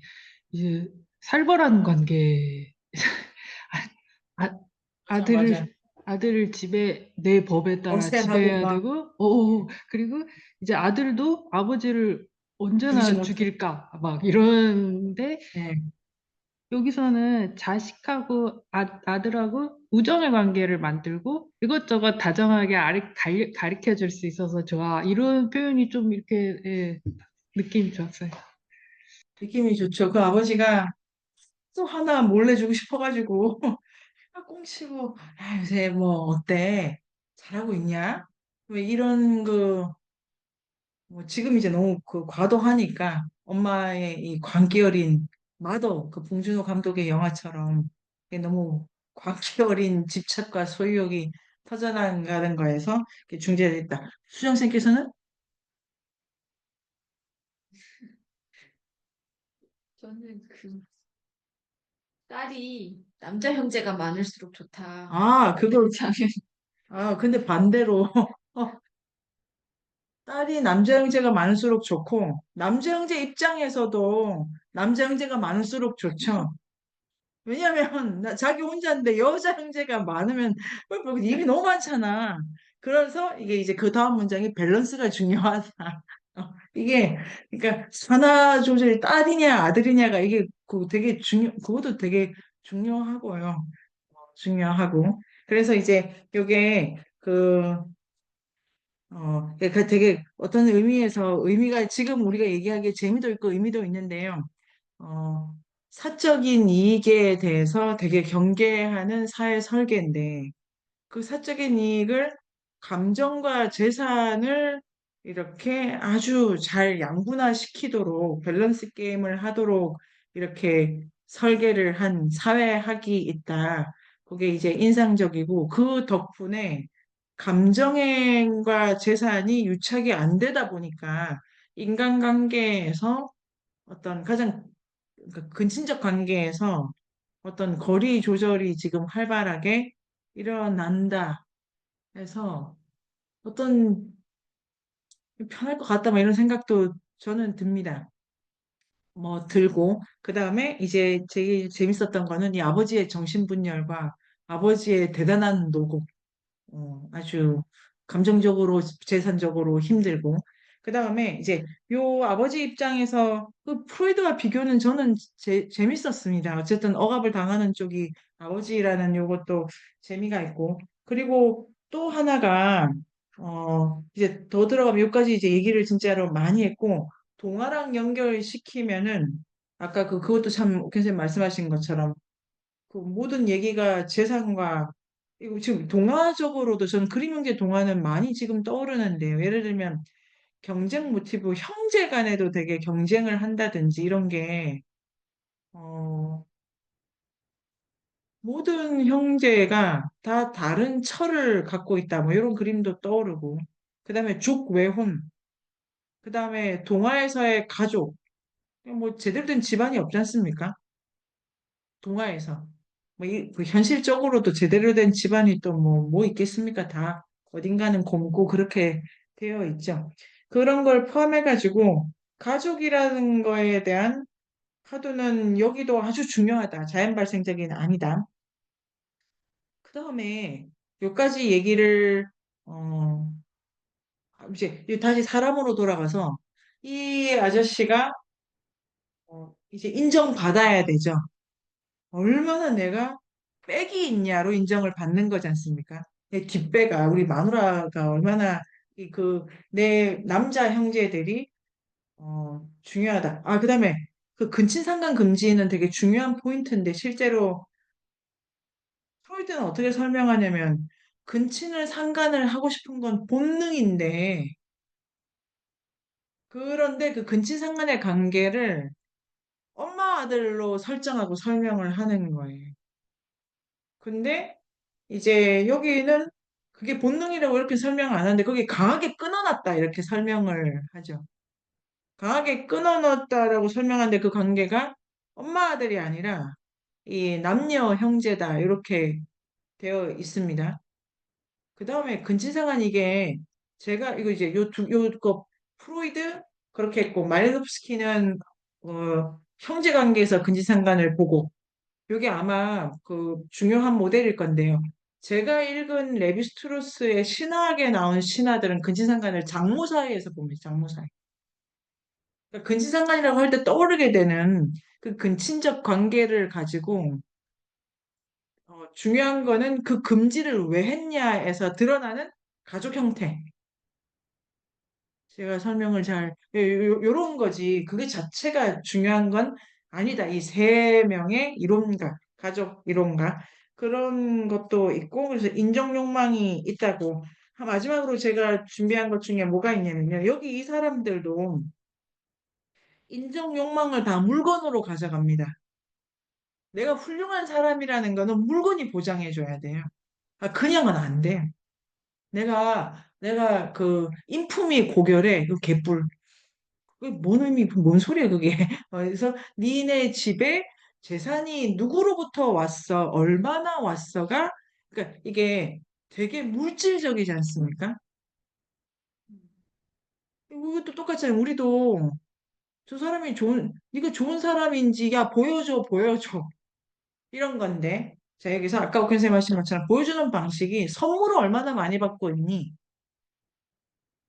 이제 살벌한 관계. 아, 아- 맞아, 맞아. 아들을 집에, 내 법에 따라 엄살하고 지배해야 막 되고, 그리고 이제 아들도 아버지를 죽이지 언제나 못해. 죽일까? 막 이런데 네. 여기서는 자식하고 아들하고 우정의 관계를 만들고 이것저것 다정하게 가르쳐 줄 수 있어서 좋아. 이런 표현이 좀 이렇게 예, 느낌이 좋았어요. 느낌이 좋죠. 그 아버지가 또 하나 몰래 주고 싶어가지고 꽁치고 요새 뭐 어때? 잘하고 있냐? 왜 이런 뭐 지금 이제 너무 과도하니까 엄마의 이 광기 어린 마더 그 봉준호 감독의 영화처럼 이게 너무 광기 어린 집착과 소유욕이 터져나가는 거에서 이렇게 중재됐다. 수정생께서는 저는 딸이 남자 형제가 많을수록 좋다. 아 그걸 장면. 근데 반대로 딸이 남자 형제가 많을수록 좋고 남자 형제 입장에서도 남자 형제가 많을수록 좋죠. 왜냐면 자기 혼자인데 여자 형제가 많으면 뭐 입이 너무 많잖아. 그래서 이게 이제 그 다음 문장이 밸런스가 중요하다. 이게 그러니까 산하 조절이 딸이냐 아들이냐가 이게 되게 그것도 되게 중요하고요. 중요하고. 그래서 이제 요게 그러니까 되게 어떤 의미에서 의미가 지금 우리가 얘기하기에 재미도 있고 의미도 있는데요. 어, 사적인 이익에 대해서 되게 경계하는 사회 설계인데 그 사적인 이익을 감정과 재산을 이렇게 아주 잘 양분화시키도록 밸런스 게임을 하도록 이렇게 설계를 한 사회학이 있다. 그게 이제 인상적이고 그 덕분에 감정과 재산이 유착이 안 되다 보니까 인간관계에서 어떤 가장 그러니까 근친적 관계에서 어떤 거리 조절이 지금 활발하게 일어난다 해서 어떤 편할 것 같다 뭐 이런 생각도 저는 듭니다. 뭐 들고 그다음에 이제 제일 재밌었던 거는 이 아버지의 정신분열과 아버지의 대단한 노고 아주 감정적으로, 재산적으로 힘들고. 그 다음에 이제 요 아버지 입장에서 그 프로이드와 비교는 저는 재밌었습니다. 어쨌든 억압을 당하는 쪽이 아버지라는 요것도 재미가 있고. 그리고 또 하나가, 이제 더 들어가면 여기까지 이제 얘기를 진짜로 많이 했고, 동화랑 연결시키면은 아까 그것도 참 교수님 말씀하신 것처럼 그 모든 얘기가 재산과 이거 지금 동화적으로도 전 그림 형제 동화는 많이 지금 떠오르는데요. 예를 들면 경쟁 모티브 형제 간에도 되게 경쟁을 한다든지 이런 게 어, 모든 형제가 다 다른 철을 갖고 있다. 뭐 이런 그림도 떠오르고 그다음에 족외혼 그다음에 동화에서의 가족 뭐 제대로 된 집안이 없지 않습니까? 동화에서. 그 현실적으로도 제대로 된 집안이 또 뭐 있겠습니까? 다 어딘가는 곰고 그렇게 되어 있죠. 그런 걸 포함해가지고 가족이라는 거에 대한 화두는 여기도 아주 중요하다. 자연 발생적인 아니다. 그 다음에 여기까지 얘기를, 어, 이제 다시 사람으로 돌아가서 이 아저씨가 이제 인정받아야 되죠. 얼마나 내가 빽이 있냐로 인정을 받는 거지 않습니까? 내 뒷배가 우리 마누라가 얼마나 내 남자 형제들이 중요하다. 아, 그다음에 그 근친상간 금지는 되게 중요한 포인트인데 실제로 프로이트는 어떻게 설명하냐면 근친을 상간을 하고 싶은 건 본능인데 그런데 그 근친상간의 관계를 엄마 아들로 설정하고 설명을 하는 거예요. 근데 이제 여기는 그게 본능이라고 이렇게 설명 안 하는데 거기 강하게 끊어놨다 이렇게 설명을 하죠. 강하게 끊어놨다라고 설명하는데 그 관계가 엄마 아들이 아니라 이 남녀 형제다 이렇게 되어 있습니다. 그 다음에 근친상간 이게 제가 이거 이제 요거 프로이드 그렇게 했고 말레노프스키는 형제 관계에서 근친상간을 보고 이게 아마 그 중요한 모델일 건데요. 제가 읽은 레비스트로스의 신화학에 나온 신화들은 근친상간을 장모 사이에서 봅니다. 장모 사이. 그러니까 근친상간이라고 할 때 떠오르게 되는 그 근친적 관계를 가지고 중요한 거는 그 금지를 왜 했냐에서 드러나는 가족 형태. 제가 설명을 요런 거지. 그게 자체가 중요한 건 아니다. 이 세 명의 이론가, 가족 이론가. 그런 것도 있고, 그래서 인정 욕망이 있다고. 마지막으로 제가 준비한 것 중에 뭐가 있냐면요. 여기 이 사람들도 인정 욕망을 다 물건으로 가져갑니다. 내가 훌륭한 사람이라는 거는 물건이 보장해줘야 돼요. 그냥은 안 돼. 내가 그 인품이 고결해. 그 개뿔. 그게 뭔 의미, 뭔 소리야, 그게. 그래서 니네 집에 재산이 누구로부터 왔어, 얼마나 왔어가, 그러니까 이게 되게 물질적이지 않습니까? 이것도 똑같잖아요. 우리도 저 사람이 이거 좋은 사람인지, 야, 보여줘, 보여줘. 이런 건데, 자, 여기서 아까 옥현 선생님 하신 것처럼 보여주는 방식이 선물을 얼마나 많이 받고 있니?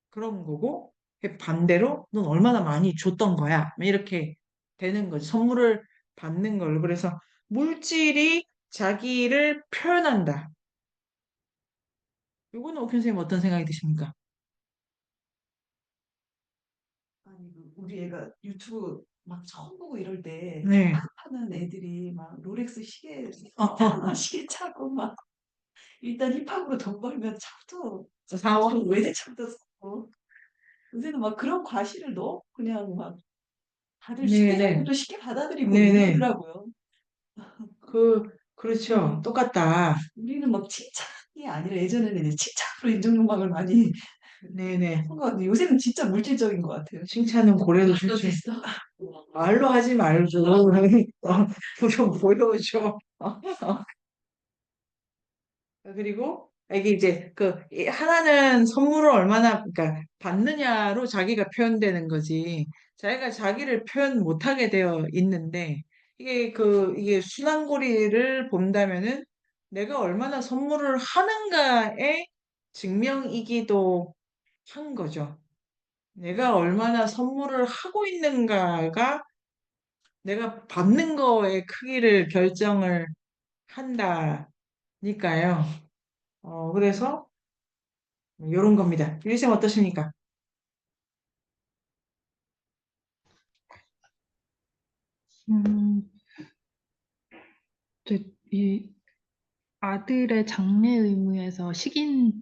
그런 거고, 반대로 넌 얼마나 많이 줬던 거야? 뭐 이렇게 되는 거지. 선물을 받는 걸로. 그래서 물질이 자기를 표현한다. 요거는 옥현 선생님 어떤 생각이 드십니까? 아니, 우리 애가 유튜브 막 처음 보고 이럴 때 네. 하는 애들이 막 롤렉스 시계, 어, 시계 차고 막 일단 힙합으로 돈 벌면 차부터 사와. 외제차부터 사고 요새는 막 그런 과시를 너무 그냥 막 다들 쉽게 네네. 자기도 쉽게 받아들이고 네네. 이러더라고요. 그렇죠. 똑같다. 우리는 막 칭찬이 아니라 예전에는 이제 칭찬으로 인정욕망을 많이 네네. 한 것 같은데 요새는 진짜 물질적인 것 같아요. 칭찬은 고래도 말로 좋지. 됐어. 말로 하지 말죠. 좀 보여줘. 그리고 이게 이제 하나는 선물을 얼마나 그러니까 받느냐로 자기가 표현되는 거지. 자기가 자기를 표현 못하게 되어 있는데 이게 순환고리를 본다면은 내가 얼마나 선물을 하는가의 증명이기도 한 거죠. 내가 얼마나 선물을 하고 있는가가 내가 받는 거의 크기를 결정을 한다니까요. 그래서 이런 겁니다. 유리쌤 어떠십니까? 음, 이 아들의 장례 의무에서 식인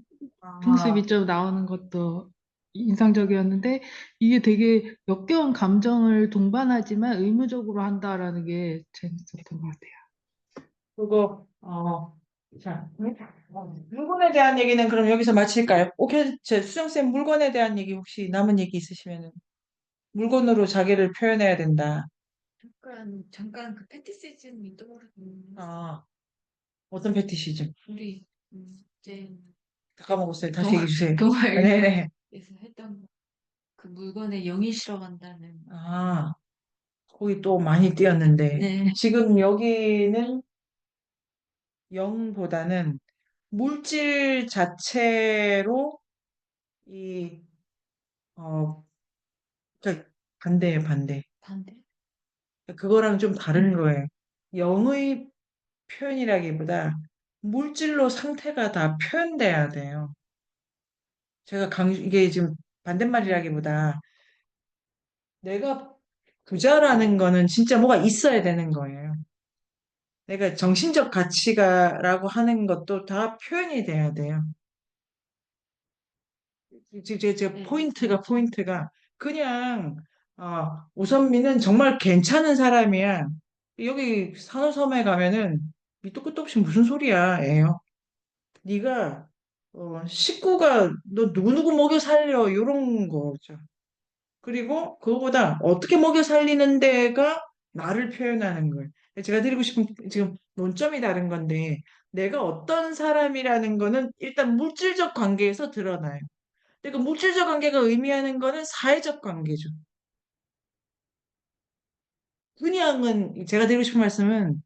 아, 풍습이 좀 나오는 것도 인상적이었는데 이게 되게 역겨운 감정을 동반하지만 의무적으로 한다라는 게 재밌었던 것 같아요. 그거, 자, 물건에 대한 얘기는 그럼 여기서 마칠까요? 오케이, 수정쌤 물건에 대한 얘기 혹시 남은 얘기 있으시면 물건으로 자기를 표현해야 된다. 잠깐 그 패티시즘이 떠오르는 아, 어떤 패티시즘? 우리 이제 다 까먹었어요. 다시 동화 얘기해 주세요. 아, 동화에서 네네. 했던 그 물건에 영이 실어간다는. 아, 거기 또 많이 뛰었는데. 네. 지금 여기는 0보다는 물질 자체로 이, 어, 그러니까 반대예요, 반대. 반대. 그거랑 좀 다른 거예요. 영의 표현이라기보다 물질로 상태가 다 표현돼야 돼요. 이게 지금 반대말이라기보다 내가 부자라는 거는 진짜 뭐가 있어야 되는 거예요. 내가 정신적 가치가라고 하는 것도 다 표현이 돼야 돼요. 제 네. 포인트가 그냥 우선미는 정말 괜찮은 사람이야. 여기 산호섬에 가면은 밑도 끝도 없이 무슨 소리야, 애요. 네가 식구가 너 누구누구 먹여 살려 이런 거죠. 그리고 그거보다 어떻게 먹여 살리는 데가 나를 표현하는 거예요. 제가 드리고 싶은 지금 논점이 다른 건데 내가 어떤 사람이라는 거는 일단 물질적 관계에서 드러나요. 근데 그 물질적 관계가 의미하는 거는 사회적 관계죠. 그냥은 제가 드리고 싶은 말씀은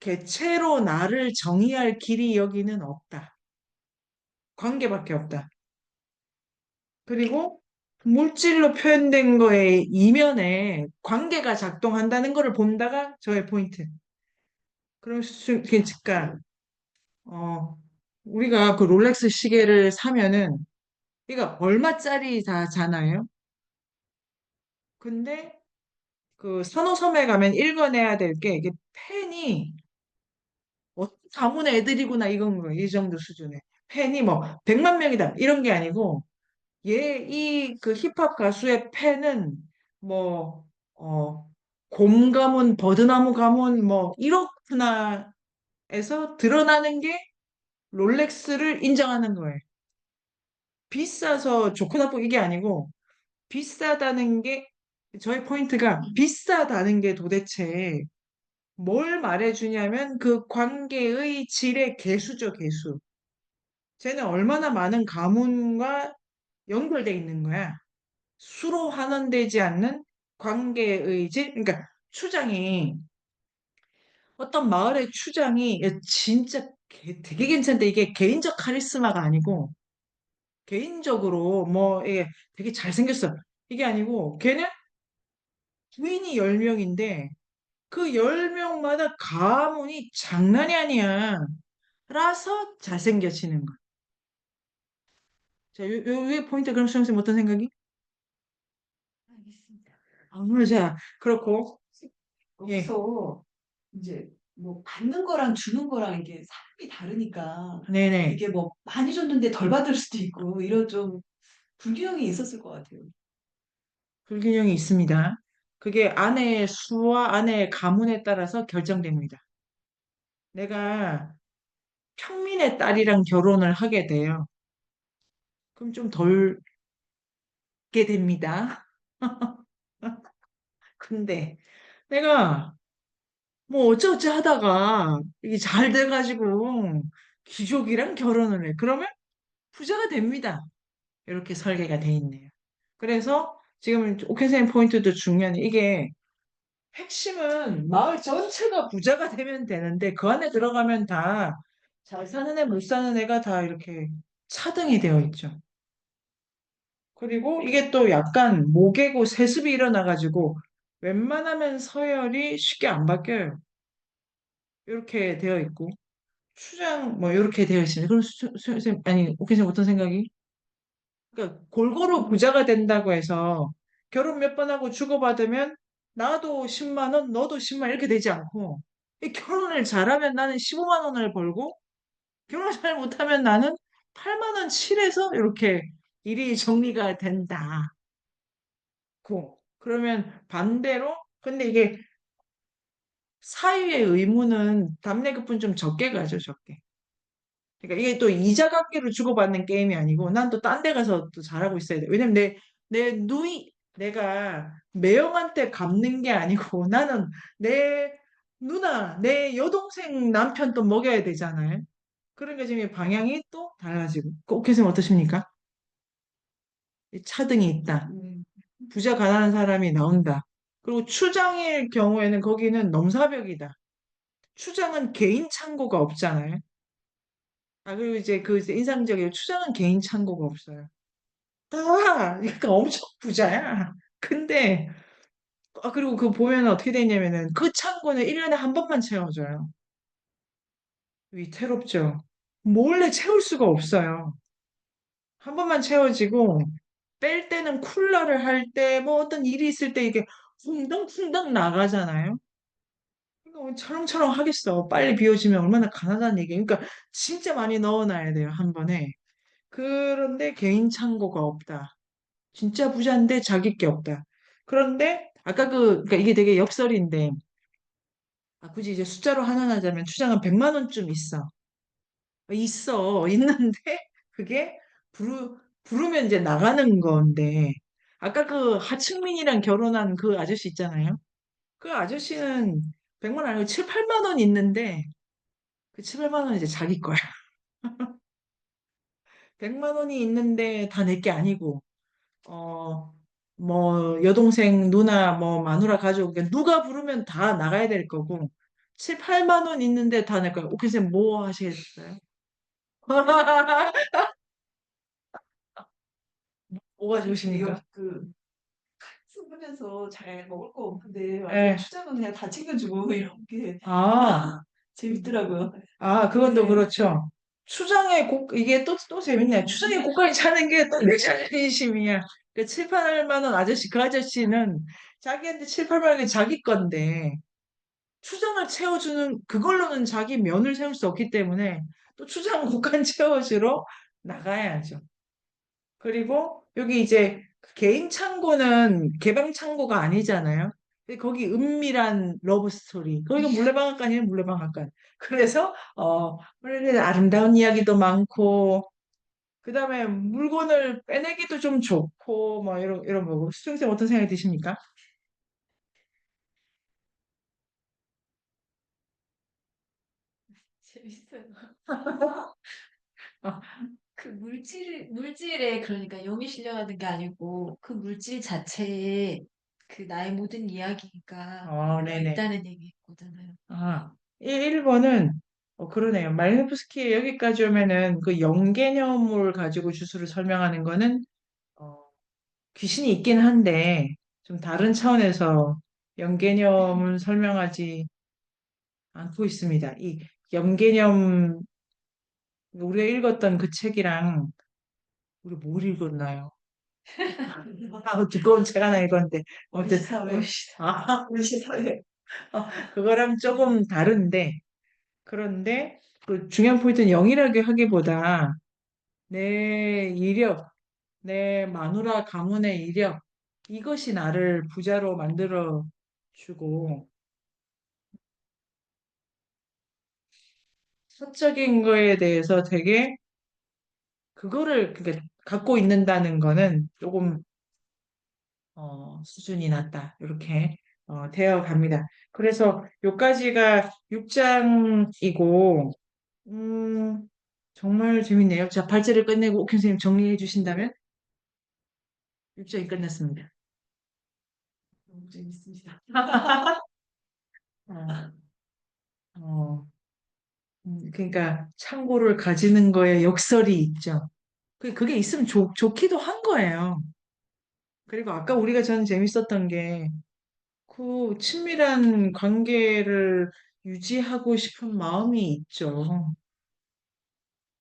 개체로 나를 정의할 길이 여기는 없다. 관계밖에 없다. 그리고 물질로 표현된 거의 이면에 관계가 작동한다는 것을 본다가 저의 포인트. 그러니까 어, 우리가 그 롤렉스 시계를 사면은 이가 얼마짜리 다잖아요. 근데 그 산호섬에 가면 읽어내야 될 게 이게 펜이 가문 애들이구나 이건 거예요. 이 정도 수준에 펜이 뭐 100만 명이다 이런 게 아니고 이 그 힙합 가수의 팬은 뭐, 곰 가문, 버드나무 가문, 뭐, 이렇구나 해서 드러나는 게 롤렉스를 인정하는 거예요. 비싸서 좋고 나쁘고 이게 아니고, 비싸다는 게, 저의 포인트가 비싸다는 게 도대체 뭘 말해주냐면 그 관계의 질의 개수죠, 개수. 쟤는 얼마나 많은 가문과 연결돼 있는 거야. 수로 환원되지 않는 관계의 질, 그러니까 추장이 어떤 마을의 추장이 진짜 되게 괜찮대. 이게 개인적 카리스마가 아니고 개인적으로 뭐 이게 되게 잘생겼어. 이게 아니고 걔는 부인이 10명인데 그 10명마다 가문이 장난이 아니야. 라서 잘생겨지는 거야. 자, 요 포인트 그럼 수영쌤 어떤 생각이? 알겠습니다. 자, 그렇고 예, 여기서 이제 뭐 받는 거랑 주는 거랑 이게 사람이 다르니까 네네. 이게 뭐 많이 줬는데 덜 받을 수도 있고 이런 좀 불균형이 있었을 것 같아요. 불균형이 있습니다. 그게 아내의 수와 아내의 가문에 따라서 결정됩니다. 내가 평민의 딸이랑 결혼을 하게 돼요. 그럼 좀 덜게 됩니다. 근데 내가 뭐 어쩌어쩌 하다가 이게 잘 돼가지고 귀족이랑 결혼을 해. 그러면 부자가 됩니다. 이렇게 설계가 돼 있네요. 그래서 지금 오케센 포인트도 중요한 이게 핵심은 마을 전체가 부자가 되면 되는데 그 안에 들어가면 다 잘 사는 애, 못 사는 애가 다 이렇게 차등이 되어 있죠. 그리고 이게 또 약간 목에고 세습이 일어나가지고 웬만하면 서열이 쉽게 안 바뀌어요. 이렇게 되어 있고 추장 뭐 이렇게 되어 있습니다. 그럼 선생님 아니 오케이님 어떤 생각이? 그러니까 골고루 부자가 된다고 해서 결혼 몇 번 하고 주고받으면 나도 10만 원, 너도 10만 원 이렇게 되지 않고 이 결혼을 잘하면 나는 15만 원을 벌고 결혼을 잘 못하면 나는 8만 원 칠해서 이렇게 일이 정리가 된다. 그러면 반대로 근데 이게 사위의 의무는 답례급분 좀 적게 가죠, 적게. 그러니까 이게 또 이자 갚기로 주고받는 게임이 아니고 난 또 딴 데 가서 또 잘하고 있어야 돼. 왜냐면 내 누이 내가 매형한테 갚는 게 아니고 나는 내 누나, 내 여동생 남편 또 먹여야 되잖아요. 그러니까 지금 이 방향이 또 달라지고. 교수님 어떠십니까? 이 차등이 있다. 음, 부자 가난한 사람이 나온다. 그리고 추장일 경우에는 거기는 넘사벽이다. 추장은 개인 창고가 없잖아요. 그리고 이제 그 이제 인상적이에요. 추장은 개인 창고가 없어요. 다, 그러니까 엄청 부자야. 근데, 그리고 그 보면 어떻게 되냐면은 그 창고는 1년에 한 번만 채워줘요. 위태롭죠. 몰래 채울 수가 없어요. 한 번만 채워지고, 뺄 때는 쿨러를 할 때, 뭐 어떤 일이 있을 때 이게 쿵덩쿵덩 나가잖아요. 이거 철렁철렁 하겠어. 빨리 비워지면 얼마나 가난한 얘기예요. 그러니까 진짜 많이 넣어놔야 돼요, 한 번에. 그런데 개인 창고가 없다. 진짜 부자인데 자기 게 없다. 그런데 아까 그러니까 이게 되게 역설인데 굳이 이제 숫자로 환원하자면 추장은 100만 원쯤 있어. 있는데 그게 부르면 이제 나가는 건데 아까 그 하층민이랑 결혼한 그 아저씨 있잖아요. 그 아저씨는 100만 원 아니고 7, 8만 원 있는데 그 7, 8만 원 이제 자기 거야. 100만 원이 있는데 다 내 게 아니고 어, 뭐, 여동생, 누나, 뭐, 마누라 가족, 그러니까 누가 부르면 다 나가야 될 거고, 7, 8만 원 있는데 다 낼 거예요. 오케이, 선생님, 뭐 하시겠어요? 뭐가 이거 좋으십니까? 그 쓰면서 잘 먹을 거 없는데 완전 예. 추장은 그냥 다 챙겨주고 이런 게 아, 재밌더라고요. 그건 또 네. 그렇죠. 이게 또 재밌네. 추장의 고가를 차는 게 또 내 자존심이야. 그 7, 8만 원 아저씨, 그 아저씨는 자기한테 7, 8만 원이 자기 건데, 추장을 채워주는 그걸로는 자기 면을 세울 수 없기 때문에 또 추장 국간 채워주러 나가야죠. 그리고 여기 이제 개인 창고는 개방 창고가 아니잖아요. 근데 거기 은밀한 러브 스토리. 거기가 물레방앗간이에요, 물레방앗간. 그래서 원래 아름다운 이야기도 많고 그다음에 물건을 빼내기도 좀 좋고 뭐 이런 거고. 수정쌤 어떤 생각이 드십니까? 재밌어요. 어, 그 물질에 그러니까 용이 실려가는 게 아니고 그 물질 자체에 그 나의 모든 이야기가 네네. 있다는 얘기거잖아요. 아. 1번은 그러네요. 말레노프스키의 여기까지 오면은 그 영개념을 가지고 주술을 설명하는 거는 어, 귀신이 있긴 한데 좀 다른 차원에서 영개념을 설명하지 않고 있습니다. 이 영개념 우리가 읽었던 그 책이랑 우리 뭘 읽었나요? 두꺼운 책 하나 읽었는데 어쨌든 원시사회. 원시사회 그거랑 조금 다른데 그런데 그 중요한 포인트는 영이라고 하기보다 내 이력, 내 마누라 가문의 이력 이것이 나를 부자로 만들어 주고 사적인 거에 대해서 되게 그거를 그러니까 갖고 있는다는 거는 조금 수준이 낮다. 이렇게 되어 갑니다. 그래서 요까지가 6장이고 정말 재밌네요. 자, 발제를 끝내고 옥 선생님 정리해 주신다면 6장이 끝났습니다. 너무 재밌습니다. 어, 어, 그러니까 창고를 가지는 거에 역설이 있죠. 그게 있으면 좋기도 한 거예요. 그리고 아까 우리가 저는 재밌었던 게 그 친밀한 관계를 유지하고 싶은 마음이 있죠.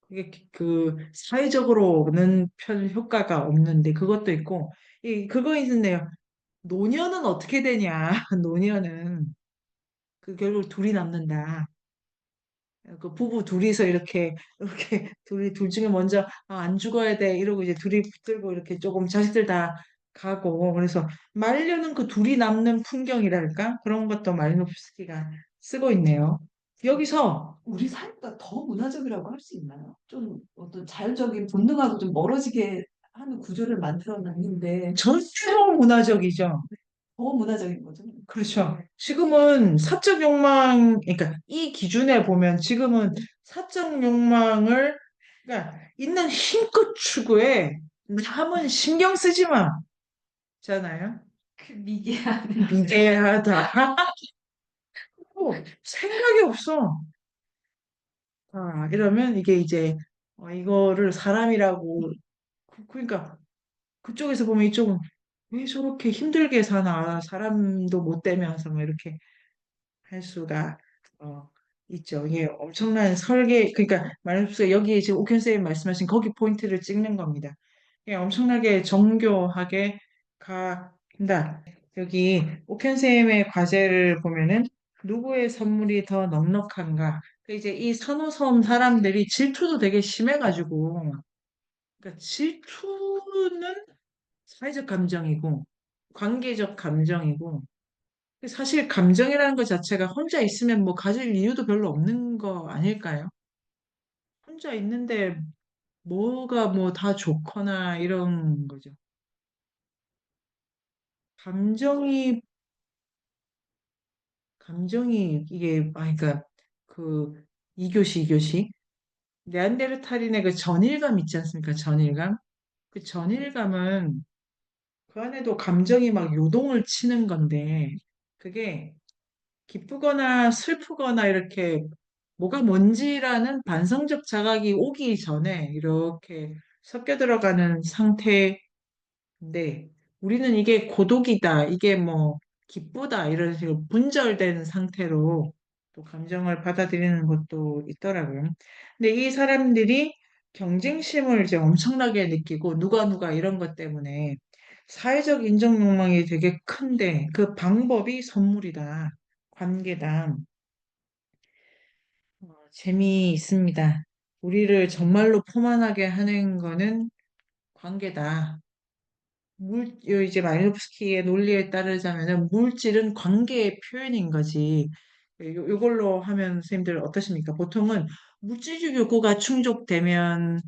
그게 그 사회적으로는 별 효과가 없는데 그것도 있고 그거 있네요. 노년은 어떻게 되냐? 노년은 그 결국 둘이 남는다. 그 부부 둘이서 이렇게 둘이 둘 중에 먼저 안 죽어야 돼 이러고 이제 둘이 붙들고 이렇게 조금 자식들 다 가고 그래서 말려는 그 둘이 남는 풍경이랄까 그런 것도 말노프스키가 쓰고 있네요. 여기서 우리 사회보다 더 문화적이라고 할 수 있나요? 좀 어떤 자연적인 본능하고 좀 멀어지게 하는 구조를 만들어 놨는데 절대로 문화적이죠. 더 문화적인 거죠. 그렇죠. 지금은 사적 욕망, 그러니까 이 기준에 보면 지금은 사적 욕망을, 그러니까 있는 힘껏 추구해. 남은 신경 쓰지 마. 잖아요. 그 미개한. 미개하다. 생각이 없어. 이러면 이게 이제 이거를 사람이라고 그러니까 그쪽에서 보면 이쪽은 왜 저렇게 힘들게 사나 사람도 못 되면서 뭐 이렇게 할 수가 어, 있죠. 이게 엄청난 설계, 그러니까 말해서 여기 지금 옥현 쌤이 말씀하신 거기 포인트를 찍는 겁니다. 이게 엄청나게 정교하게 간다. 여기 옥현 쌤의 과제를 보면은 누구의 선물이 더 넉넉한가? 그 이제 이 선호섬 사람들이 질투도 되게 심해가지고, 그러니까 질투는 사회적 감정이고, 관계적 감정이고, 사실 감정이라는 것 자체가 혼자 있으면 뭐 가질 이유도 별로 없는 거 아닐까요? 혼자 있는데 뭐가 뭐 다 좋거나 이런 거죠. 감정이, 감정이 이게, 그러니까 그 2교시, 2교시. 네안데르탈인의 그 전일감 있지 않습니까? 전일감. 그 전일감은 그 안에도 감정이 막 요동을 치는 건데 그게 기쁘거나 슬프거나 이렇게 뭐가 뭔지라는 반성적 자각이 오기 전에 이렇게 섞여 들어가는 상태인데 우리는 이게 고독이다, 이게 뭐 기쁘다 이런 식으로 분절된 상태로 또 감정을 받아들이는 것도 있더라고요. 근데 이 사람들이 경쟁심을 이제 엄청나게 느끼고 누가 이런 것 때문에 사회적 인정 욕망이 되게 큰데 그 방법이 선물이다, 관계다. 재미있습니다. 우리를 정말로 포만하게 하는 거는 관계다. 이제 마리노프스키의 논리에 따르자면은 물질은 관계의 표현인 거지. 요걸로 하면 선생님들 어떠십니까? 보통은 물질적 욕구가 충족되면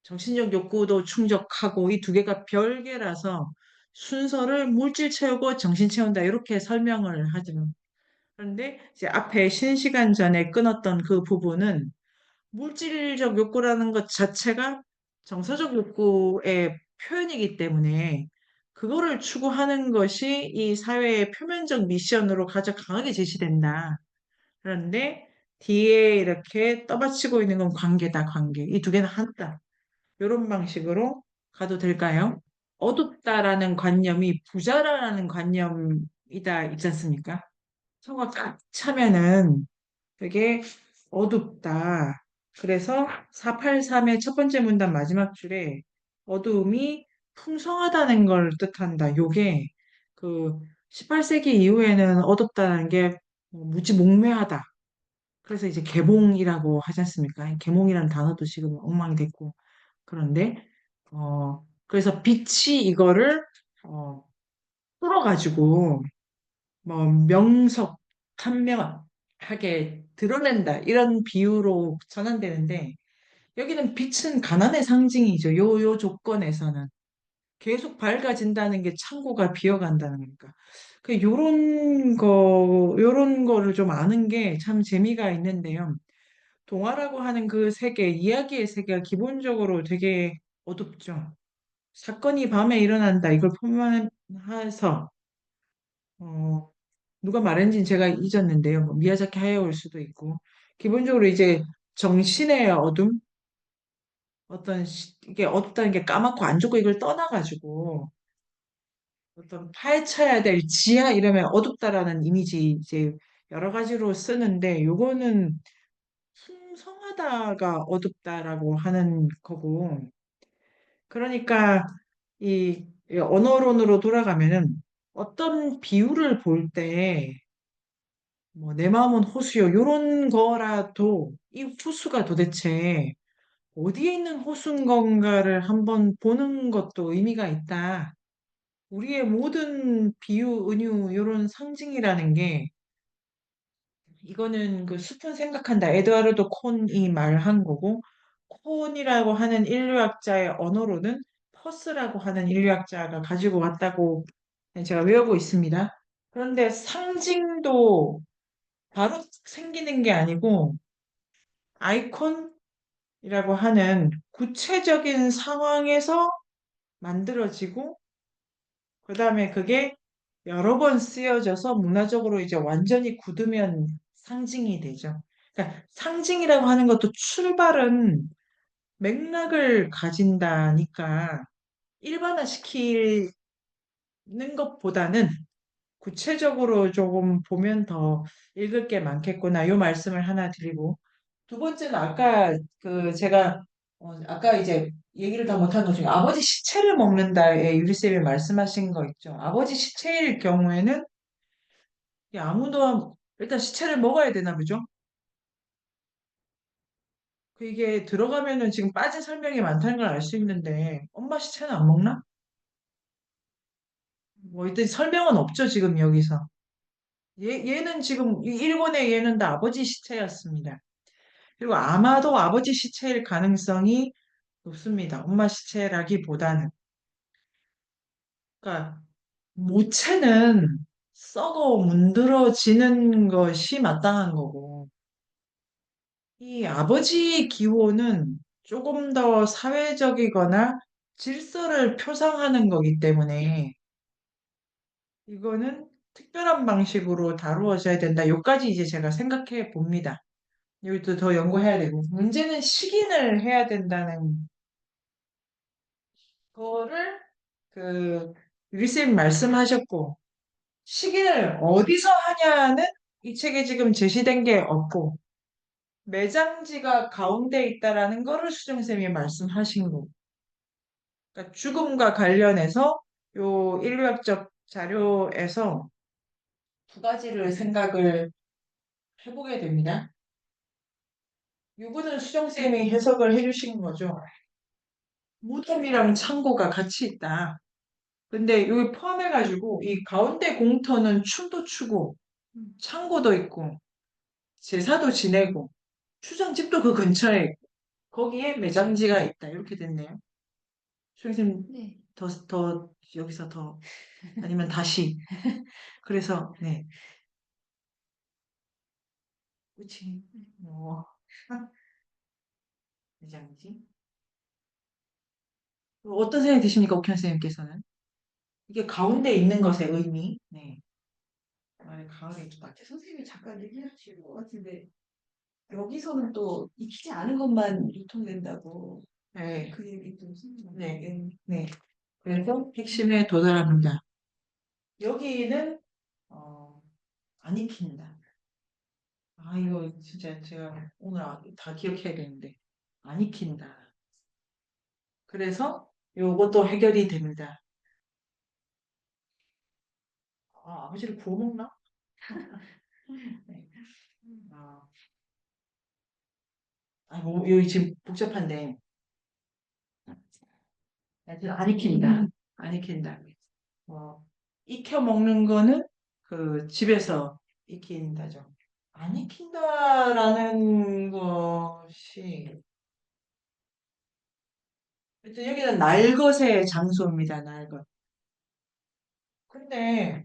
정신적 욕구도 충족하고 이 두 개가 별개라서 순서를 물질 채우고 정신 채운다 이렇게 설명을 하죠. 그런데 이제 앞에 쉬는 시간 전에 끊었던 그 부분은 물질적 욕구라는 것 자체가 정서적 욕구의 표현이기 때문에 그거를 추구하는 것이 이 사회의 표면적 미션으로 가장 강하게 제시된다. 그런데 뒤에 이렇게 떠받치고 있는 건 관계다, 관계. 이 두 개는 하나다. 이런 방식으로 가도 될까요? 어둡다라는 관념이 부자라는 관념이다, 있지 않습니까? 성과 꽉 차면은 되게 어둡다. 그래서 483의 첫 번째 문단 마지막 줄에 어두움이 풍성하다는 걸 뜻한다. 요게 그 18세기 이후에는 어둡다는 게 무지몽매하다. 그래서 이제 개몽이라고 하지 않습니까? 개몽이라는 단어도 지금 엉망이 됐고. 그런데 그래서 빛이 이거를 어 풀어가지고 뭐 명석 판명하게 드러낸다 이런 비유로 전환되는데 여기는 빛은 가난의 상징이죠. 요 조건에서는 계속 밝아진다는 게 창고가 비어간다는 거니까. 그 요런 거를 좀 아는 게 참 재미가 있는데요. 동화라고 하는 그 세계, 이야기의 세계가 기본적으로 되게 어둡죠. 사건이 밤에 일어난다 이걸 포함해서 어, 누가 말했는지는 제가 잊었는데요. 뭐 미야자키 하야오일 수도 있고 기본적으로 이제 정신의 어둠 이게 어둡다는 게 까맣고 안 좋고 이걸 떠나가지고 어떤 파헤쳐야 될 지하 이러면 어둡다라는 이미지 이제 여러 가지로 쓰는데 요거는 풍성하다가 어둡다라고 하는 거고 그러니까 이 언어론으로 돌아가면은 어떤 비유를 볼 때 뭐 내 마음은 호수요 요런 거라도 이 호수가 도대체 어디에 있는 호수인 건가를 한번 보는 것도 의미가 있다. 우리의 모든 비유, 은유 요런 상징이라는 게 이거는 그 수천 생각한다. 에드와르도 콘이 말한 거고 콘이라고 하는 인류학자의 언어로는 퍼스라고 하는 인류학자가 가지고 왔다고 제가 외우고 있습니다. 그런데 상징도 바로 생기는 게 아니고 아이콘이라고 하는 구체적인 상황에서 만들어지고 그다음에 그게 여러 번 쓰여져서 문화적으로 이제 완전히 굳으면 상징이 되죠. 그러니까 상징이라고 하는 것도 출발은 맥락을 가진다니까 일반화시키는 것보다는 구체적으로 조금 보면 더 읽을 게 많겠구나. 요 말씀을 하나 드리고 두 번째는 아까 그 제가 아까 이제 얘기를 다 못한 것 중에 아버지 시체를 먹는다에 유리쌤이 말씀하신 거 있죠. 아버지 시체일 경우에는 아무도 일단 시체를 먹어야 되나 보죠. 그 이게 들어가면은 지금 빠진 설명이 많다는 걸 알 수 있는데 엄마 시체는 안 먹나? 뭐 일단 설명은 없죠 지금 여기서. 얘는 지금 이 일본의 얘는 다 아버지 시체였습니다. 그리고 아마도 아버지 시체일 가능성이 높습니다. 엄마 시체라기보다는. 그러니까 모체는 썩어 문드러지는 것이 마땅한 거고, 이 아버지 기호는 조금 더 사회적이거나 질서를 표상하는 거기 때문에 이거는 특별한 방식으로 다루어져야 된다. 요까지 이제 제가 생각해 봅니다. 여기도 더 연구해야 되고, 문제는 식인을 해야 된다는 거를 그 유리쌤 말씀하셨고, 식인을 어디서 하냐는 이 책에 지금 제시된 게 없고, 매장지가 가운데 있다라는 거를 수정쌤이 말씀하신 거고, 그러니까 죽음과 관련해서 요 인류학적 자료에서 두 가지를 생각을 해보게 됩니다. 요거는 수정쌤이 해석을 해주신 거죠. 무덤이랑 창고가 같이 있다. 근데 여기 포함해가지고 이 가운데 공터는 춤도 추고 창고도 있고 제사도 지내고 추장집도 그 근처에 있고 거기에 매장지가 있다. 이렇게 됐네요. 선생님 네. 더 여기서 더 아니면 다시 그래서 네 그치 매장지 어떤 생각이 드십니까 옥현 선생님께서는 이게 가운데 있는 것의 의미 네 이번에 가을에 좀 마치 선생님이 잠깐 얘기하신 것 같은데 여기서는 또 익히지 않은 것만 유통된다고 네, 그 얘기 좀 네, 생각나요. 네. 그래서 핵심에 도달합니다. 여기는 안 익힌다. 아, 이거 진짜 제가 오늘 다 기억해야겠는데 안 익힌다. 그래서 요것도 해결이 됩니다. 아, 아버지를 구워 먹나? 네. 아, 뭐, 여기 지금 복잡한데 하여튼 안 익힌다. 안 익힌다. 어, 익혀 먹는 거는 그 집에서 익힌다죠. 안 익힌다라는 것이 하여튼 여기는 날것의 장소입니다. 날것. 근데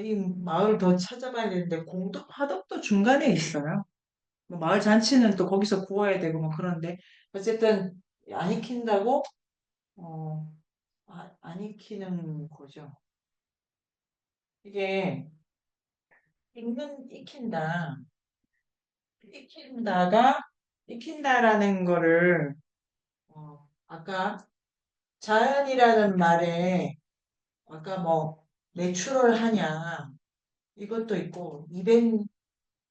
이 마을 더 찾아봐야 되는데 공덕 화덕도 중간에 있어요. 뭐 마을 잔치는 또 거기서 구워야 되고 뭐 그런데 어쨌든 안 익힌다고 안 익히는 거죠. 이게 익힌다. 익힌다가 익힌다라는 거를 아까 자연이라는 말에 아까 뭐 내추럴하냐 이것도 있고 이벤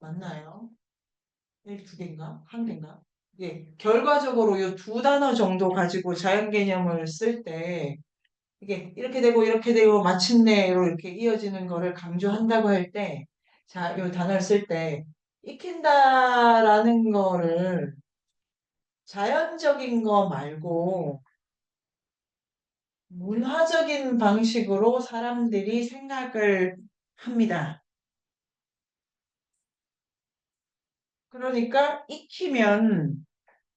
맞나요? 두 개인가? 한 개인가? 예, 결과적으로 이 두 단어 정도 가지고 자연 개념을 쓸 때 이게 이렇게 되고 마침내로 이렇게 이어지는 거를 강조한다고 할 때, 자, 이 단어를 쓸 때 익힌다라는 거를 자연적인 거 말고 문화적인 방식으로 사람들이 생각을 합니다. 그러니까 익히면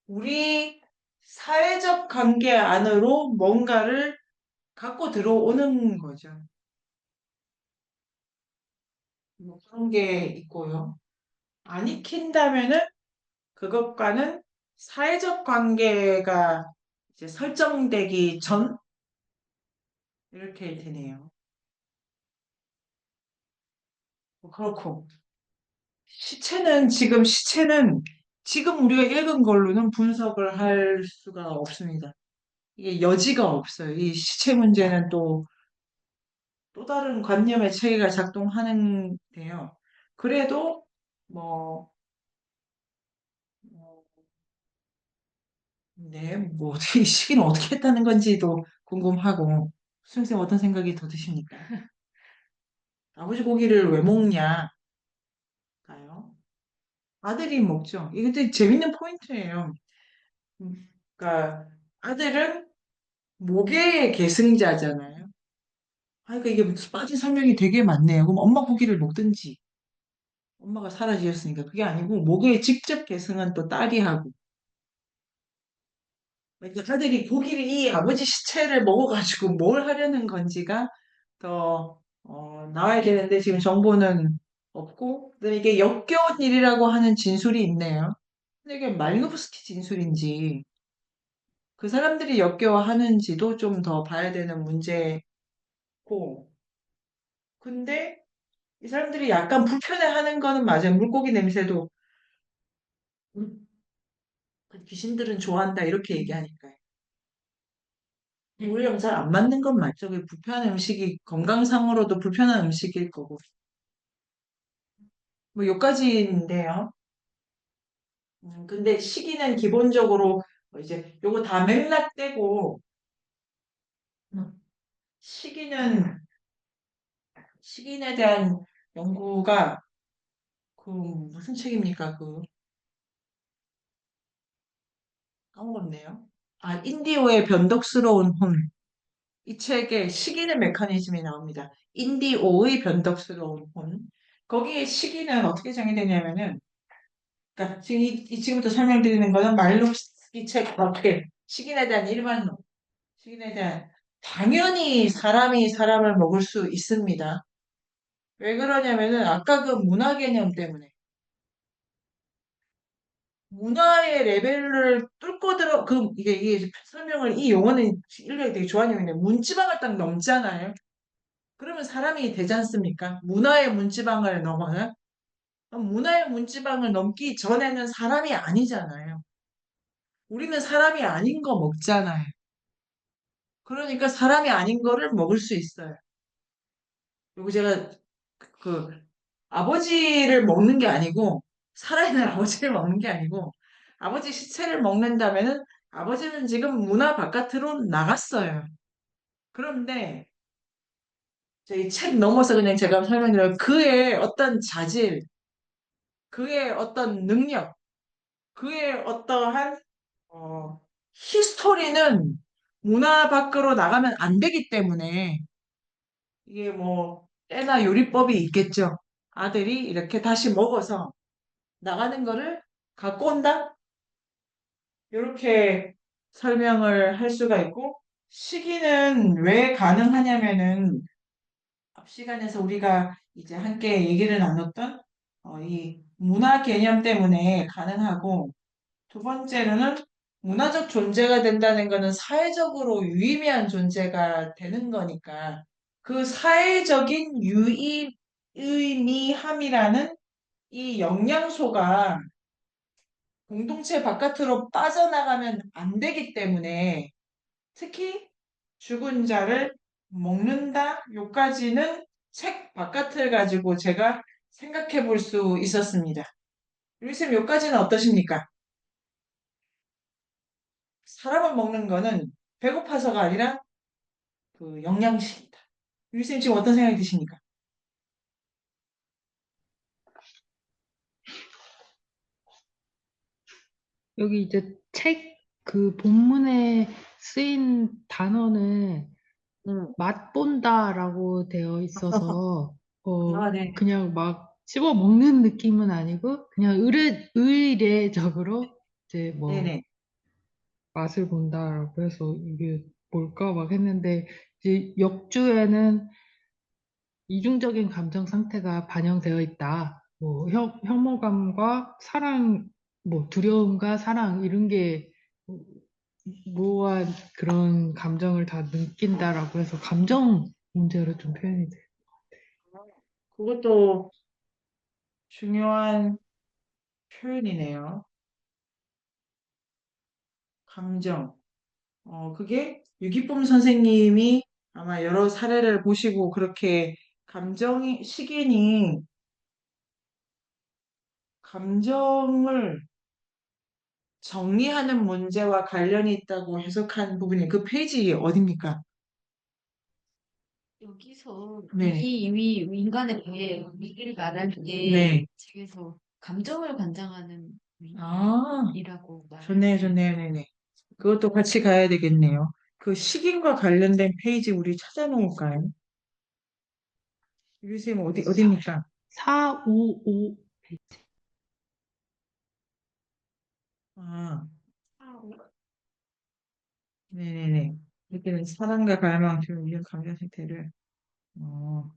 우리 사회적 관계 안으로 뭔가를 갖고 들어오는 거죠. 뭐 그런 게 있고요. 안 익힌다면은 그것과는 사회적 관계가 이제 설정되기 전 이렇게 되네요. 뭐 그렇고 시체는 지금 우리가 읽은 걸로는 분석을 할 수가 없습니다. 이게 여지가 없어요. 이 시체 문제는 또 다른 관념의 체계가 작동하는데요. 그래도 뭐, 뭐, 네, 뭐 어떻게 이 시기는 어떻게 했다는 건지도 궁금하고 선생님 어떤 생각이 더 드십니까? 아버지 고기를 왜 먹냐가요? 아들이 먹죠. 이게 되게 재밌는 포인트예요. 그러니까 아들은 목의 계승자잖아요. 아, 그러니까 이게 빠진 설명이 되게 많네요. 그럼 엄마 고기를 먹든지 엄마가 사라지셨으니까 그게 아니고 목의 직접 계승은 또 딸이 하고 그러니까 아들이 고기를 이 아버지 시체를 먹어가지고 뭘 하려는 건지가 더 나와야 되는데 지금 정보는 없고 그다음에 이게 역겨운 일이라고 하는 진술이 있네요. 근데 이게 말누브스키 진술인지 그 사람들이 역겨워하는지도 좀 더 봐야 되는 문제고 근데 이 사람들이 약간 불편해하는 거는 맞아요. 물고기 냄새도 음, 귀신들은 좋아한다 이렇게 얘기하니까요. 우리랑 잘 안 맞는 건 맞죠. 그 불편한 음식이 건강상으로도 불편한 음식일 거고. 뭐 여기까지인데요. 근데 시기는 기본적으로 이제 요거 다 맥락 떼고 음, 시기는 시긴에 대한 연구가 그 무슨 책입니까? 그 까먹었네요. 아, 인디오의 변덕스러운 혼. 이 책에 시기의 메커니즘이 나옵니다. 인디오의 변덕스러운 혼. 거기에 시기는 어떻게 정의되냐면은 그러니까 지금부터 설명드리는 거는 말루스키 책 어떻게 시긴에 대한 일반론, 시긴에 대한 당연히 사람이 사람을 먹을 수 있습니다. 왜 그러냐면은 아까 그 문화 개념 때문에 문화의 레벨을 뚫고 들어 그 이게 설명을 이 용어는 인류가 되게 좋아하는 용어인데 문지방을 딱 넘잖아요. 그러면 사람이 되지 않습니까? 문화의 문지방을 넘어는? 그럼 문화의 문지방을 넘기 전에는 사람이 아니잖아요. 우리는 사람이 아닌 거 먹잖아요. 그러니까 사람이 아닌 거를 먹을 수 있어요. 그리고 제가 그 아버지를 먹는 게 아니고 살아있는 아버지를 먹는 게 아니고 아버지 시체를 먹는다면은 아버지는 지금 문화 바깥으로 나갔어요. 그런데 저희 책 넘어서 그냥 제가 설명드려요. 그의 어떤 자질, 그의 어떤 능력, 그의 어떠한 히스토리는 문화 밖으로 나가면 안 되기 때문에 이게 뭐 때나 요리법이 있겠죠. 아들이 이렇게 다시 먹어서 나가는 거를 갖고 온다? 이렇게 설명을 할 수가 있고 시기는 왜 가능하냐면은 앞 시간에서 우리가 이제 함께 얘기를 나눴던 이 문화 개념 때문에 가능하고 두 번째로는 문화적 존재가 된다는 것은 사회적으로 유의미한 존재가 되는 거니까 그 사회적인 유의미함이라는 이 영양소가 공동체 바깥으로 빠져나가면 안 되기 때문에 특히 죽은 자를 먹는다 요까지는 책 바깥을 가지고 제가 생각해 볼 수 있었습니다. 유리쌤 요까지는 어떠십니까? 사람을 먹는 거는 배고파서가 아니라 그 영양식이다. 유리쌤 지금 어떤 생각이 드십니까? 여기 이제 책 그 본문에 쓰인 단어는 음. 맛본다라고 되어 있어서 아, 네. 그냥 막 씹어 먹는 느낌은 아니고 그냥 의례적으로 이제 뭐 네네. 맛을 본다라고 해서 이게 뭘까 막 했는데 이제 역주에는 이중적인 감정 상태가 반영되어 있다. 뭐 혐오감과 사랑, 뭐 두려움과 사랑 이런 게 모호한 그런 감정을 다 느낀다라고 해서 감정 문제로 좀 표현이 돼요. 그것도 중요한 표현이네요. 감정. 그게 유기쁨 선생님이 아마 여러 사례를 보시고 그렇게 식인이 감정을 정리하는 문제와 관련이 있다고 해석한 부분이 그 페이지 어딥니까? 여기서 네. 이 인간에 대해 위기를 말할 때 네. 책에서 감정을 관장하는 아, 위기라고 말을 좋네요, 좋네요, 네네. 그것도 같이 가야 되겠네요. 그 식인과 관련된 페이지 우리 찾아놓을까요? 유리쌤 어디입니까? 455 아, 하고 네네네. 이렇게는 사랑과 갈망, 지금 이런 감정 상태를, 어,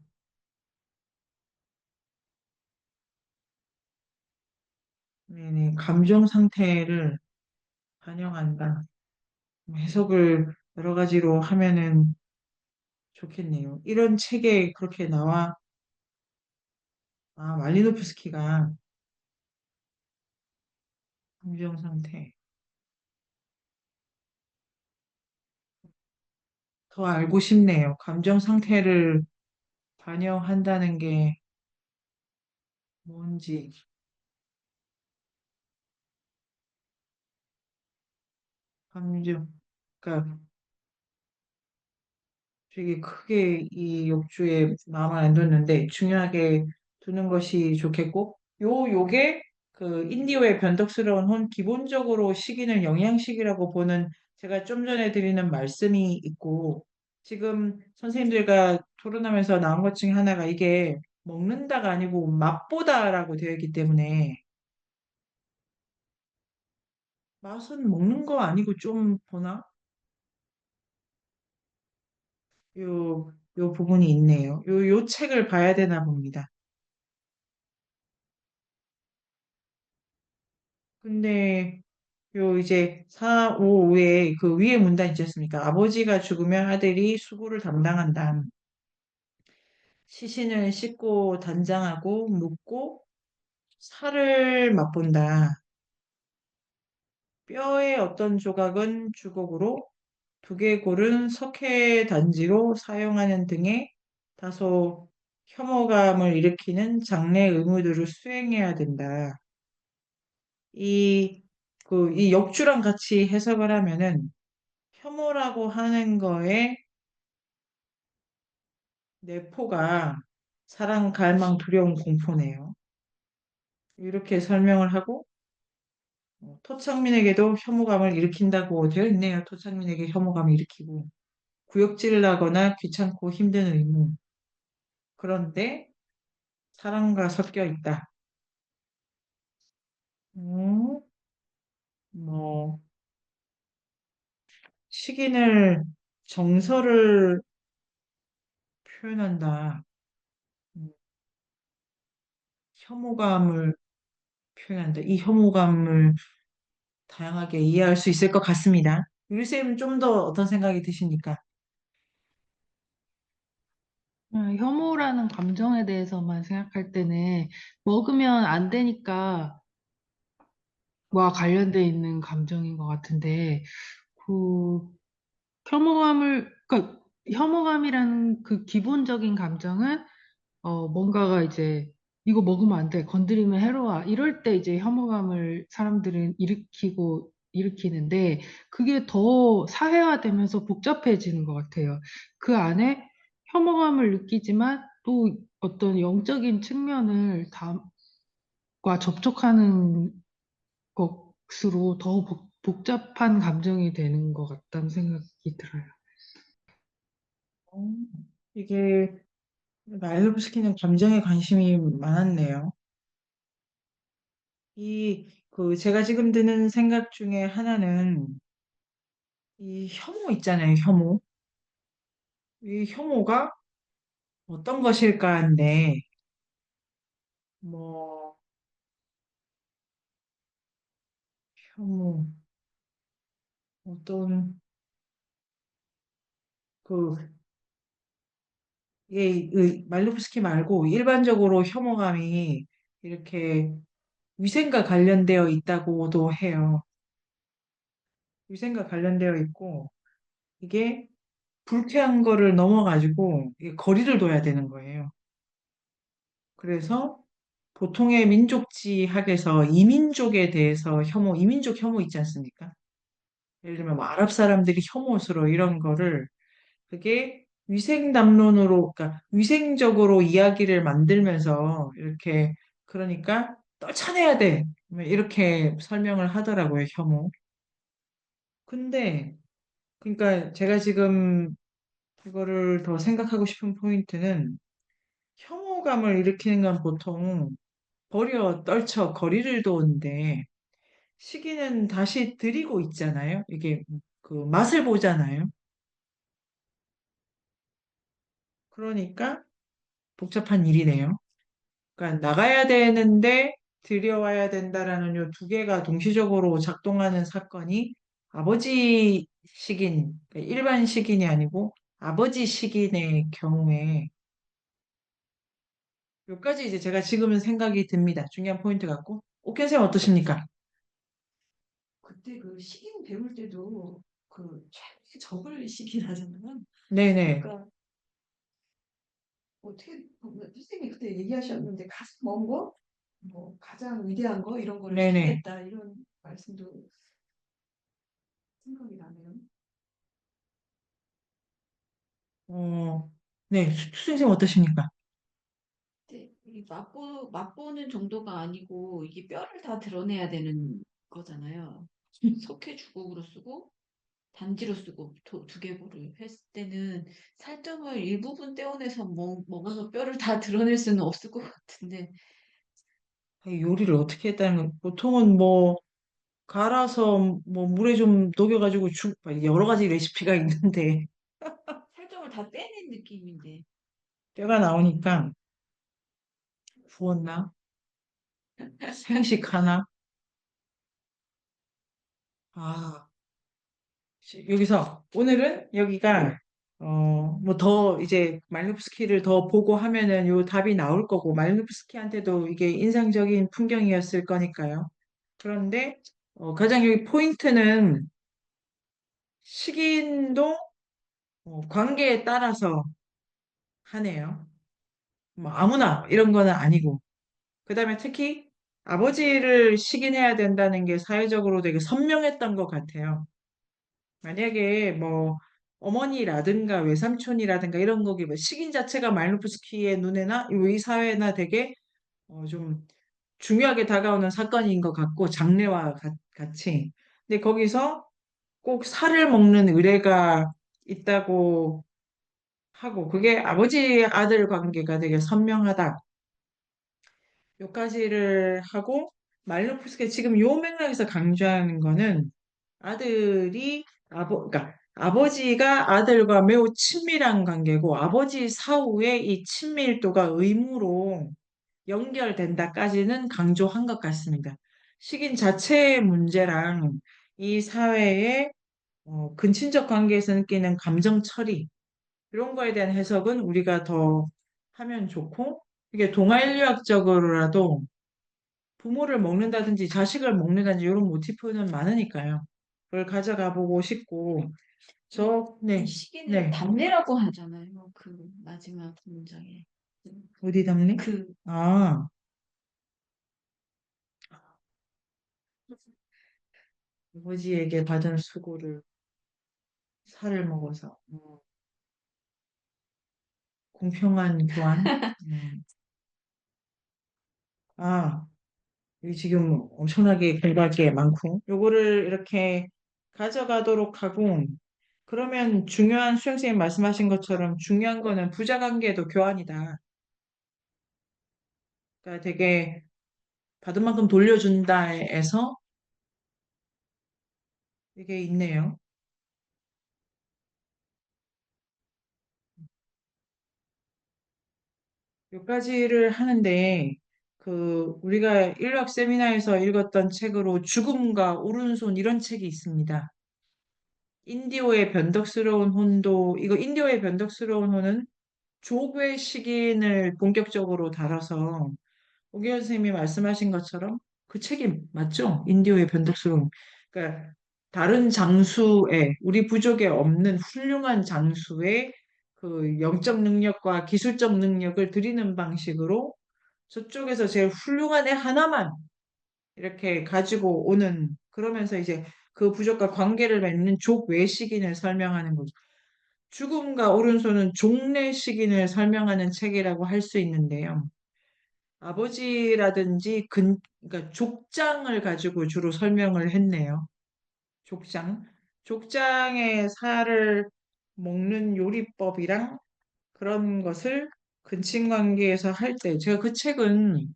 네네. 감정 상태를 반영한다. 해석을 여러 가지로 하면은 좋겠네요. 이런 책에 그렇게 나와, 말리노프스키가 감정 상태. 더 알고 싶네요. 감정 상태를 반영한다는 게 뭔지. 감정. 그러니까 되게 크게 이 욕주에 마음을 안 뒀는데 중요하게 두는 것이 좋겠고 요게 그 인디오의 변덕스러운 혼 기본적으로 식인을 영양식이라고 보는 제가 좀 전에 드리는 말씀이 있고 지금 선생님들과 토론하면서 나온 것 중에 하나가 이게 먹는다가 아니고 맛보다라고 되어 있기 때문에 맛은 먹는 거 아니고 좀 보나? 요 부분이 있네요. 요 책을 봐야 되나 봅니다. 근데 요 이제 4, 5, 5에 그 위에 문단 있지 않습니까? 아버지가 죽으면 아들이 수고를 담당한다. 시신을 씻고 단장하고 묻고 살을 맛본다. 뼈의 어떤 조각은 주걱으로, 두개골은 석회 단지로 사용하는 등의 다소 혐오감을 일으키는 장례 의무들을 수행해야 된다. 이, 이 역주랑 같이 해석을 하면은 혐오라고 하는 거에 내포가 사랑, 갈망, 두려움, 공포네요. 이렇게 설명을 하고 토착민에게도 혐오감을 일으킨다고 되어 있네요. 토착민에게 혐오감을 일으키고 구역질을 하거나 귀찮고 힘든 의무. 그런데 사랑과 섞여 있다. 음, 뭐 식인을 정서를 표현한다. 음, 혐오감을 표현한다. 이 혐오감을 다양하게 이해할 수 있을 것 같습니다. 유리쌤은 좀 더 어떤 생각이 드십니까? 혐오라는 감정에 대해서만 생각할 때는 먹으면 안 되니까 와 관련돼 있는 감정인 것 같은데 그 그러니까 혐오감이라는 그 기본적인 감정은 뭔가가 이제 이거 먹으면 안 돼, 건드리면 해로워. 이럴 때 이제 혐오감을 사람들은 일으키는데 그게 더 사회화되면서 복잡해지는 것 같아요. 그 안에 혐오감을 느끼지만 또 어떤 영적인 측면을 과 접촉하는 것으로 더 복잡한 감정이 되는 것 같다는 생각이 들어요. 어, 이게 마일로브스키는 감정에 관심이 많았네요. 제가 지금 드는 생각 중에 하나는 이 혐오 있잖아요, 혐오. 이 혐오가 어떤 것일까인데, 뭐, 혐오, 어떤, 그, 말루프스키 말고 일반적으로 혐오감이 이렇게 위생과 관련되어 있다고도 해요. 위생과 관련되어 있고, 이게 불쾌한 거를 넘어가지고 이게 거리를 둬야 되는 거예요. 그래서 보통의 민족지학에서 이민족에 대해서 이민족 혐오 있지 않습니까? 예를 들면 뭐 아랍 사람들이 혐오스러워 이런 거를 그게 위생 담론으로, 그러니까 위생적으로 이야기를 만들면서 이렇게 그러니까 떨쳐내야 돼. 뭐 이렇게 설명을 하더라고요, 혐오. 근데 그러니까 제가 지금 그거를 더 생각하고 싶은 포인트는 혐오감을 일으키는 건 보통 버려 떨쳐 거리를 두는데 시기는 다시 들이고 있잖아요. 이게 그 맛을 보잖아요. 그러니까 복잡한 일이네요. 그러니까 나가야 되는데 들여와야 된다라는 요 두 개가 동시적으로 작동하는 사건이 아버지 식인, 그러니까 일반 식인이 아니고 아버지 식인의 경우에 여기까지 이제 제가 지금은 생각이 듭니다. 중요한 포인트 같고. 옥현 쌤 어떠십니까? 그때 그 식인 배울 때도 그 최악의 적을 식인하잖아요. 네네. 그러니까 어떻게 선생님이 그때 얘기하셨는데 가장 먼 거, 뭐 가장 위대한 거 이런 거를 네네. 식인했다 이런 말씀도 생각이 나네요. 어, 네. 수생 어떠십니까? 근데 이 맛보는 정도가 아니고 이게 뼈를 다 드러내야 되는 거잖아요. 석회주걱으로 쓰고 단지로 쓰고 두개골을 했을 때는 살점을 일부분 떼어내서 먹어서 뼈를 다 드러낼 수는 없을 것 같은데 이 요리를 어떻게 했다는 건 보통은 뭐 갈아서 뭐 물에 좀 녹여가지고 여러 가지 레시피가 있는데 살점을 다 빼낸 느낌인데 뼈가 나오니까 구웠나? 생식하나? 아, 여기서 오늘은 여기가 뭐 더 이제 말루프스키를 더 보고 하면은 요 답이 나올 거고, 말루프스키한테도 이게 인상적인 풍경이었을 거니까요. 그런데 가장 여기 포인트는 식인도 관계에 따라서 하네요. 뭐 아무나 이런 거는 아니고. 그다음에 특히 아버지를 식인해야 된다는 게 사회적으로 되게 선명했던 것 같아요. 만약에 뭐 어머니라든가 외삼촌이라든가 이런 거기 뭐 식인 자체가 말루프스키의 눈에나 이 사회나 되게 좀 중요하게 다가오는 사건인 것 같고 장래와 같이. 근데 거기서 꼭 살을 먹는 의례가 있다고 하고 그게 아버지 아들 관계가 되게 선명하다. 요까지를 하고 말루프스키 지금 요 맥락에서 강조하는 거는 아들이 그러니까 아버지가 아들과 매우 친밀한 관계고 아버지 사후에 이 친밀도가 의무로 연결된다까지는 강조한 것 같습니다. 식인 자체의 문제랑 이 사회의 근친적 관계에서 느끼는 감정 처리 이런 거에 대한 해석은 우리가 더 하면 좋고 이게 동아인류학적으로라도 부모를 먹는다든지 자식을 먹는다든지 이런 모티프는 많으니까요. 그걸 가져가 보고 싶고 이 네, 시기를 네. 답례라고 하잖아요. 그 마지막 문장에. 어디 담니? 그 아, 아버지에게 받은 수고를 살을 먹어서 공평한 교환? 음. 아, 여기 지금 엄청나게 공부할 게 많고 요거를 이렇게 가져가도록 하고 그러면 중요한 수영생님 말씀하신 것처럼 중요한 거는 부자관계도 교환이다. 그러니까 되게 받은 만큼 돌려준다에서 이게 있네요. 여기까지를 하는데 그 우리가 인류학 세미나에서 읽었던 책으로 죽음과 오른손 이런 책이 있습니다. 인디오의 변덕스러운 혼도 이거 인디오의 변덕스러운 혼은 조괴 식인을 본격적으로 다뤄서 오기현 선생님이 말씀하신 것처럼 그 책이 맞죠? 인디오의 변덕스러운 그러니까 다른 장수의 우리 부족에 없는 훌륭한 장수의 그 영적 능력과 기술적 능력을 드리는 방식으로 저쪽에서 제일 훌륭한 애 하나만 이렇게 가지고 오는 그러면서 이제 그 부족과 관계를 맺는 족외식인을 설명하는 거죠. 죽음과 오른손은 종래식인을 설명하는 책이라고 할 수 있는데요. 아버지라든지 그러니까 족장을 가지고 주로 설명을 했네요. 족장. 족장의 살을 먹는 요리법이랑 그런 것을 근친관계에서 할 때, 제가 그 책은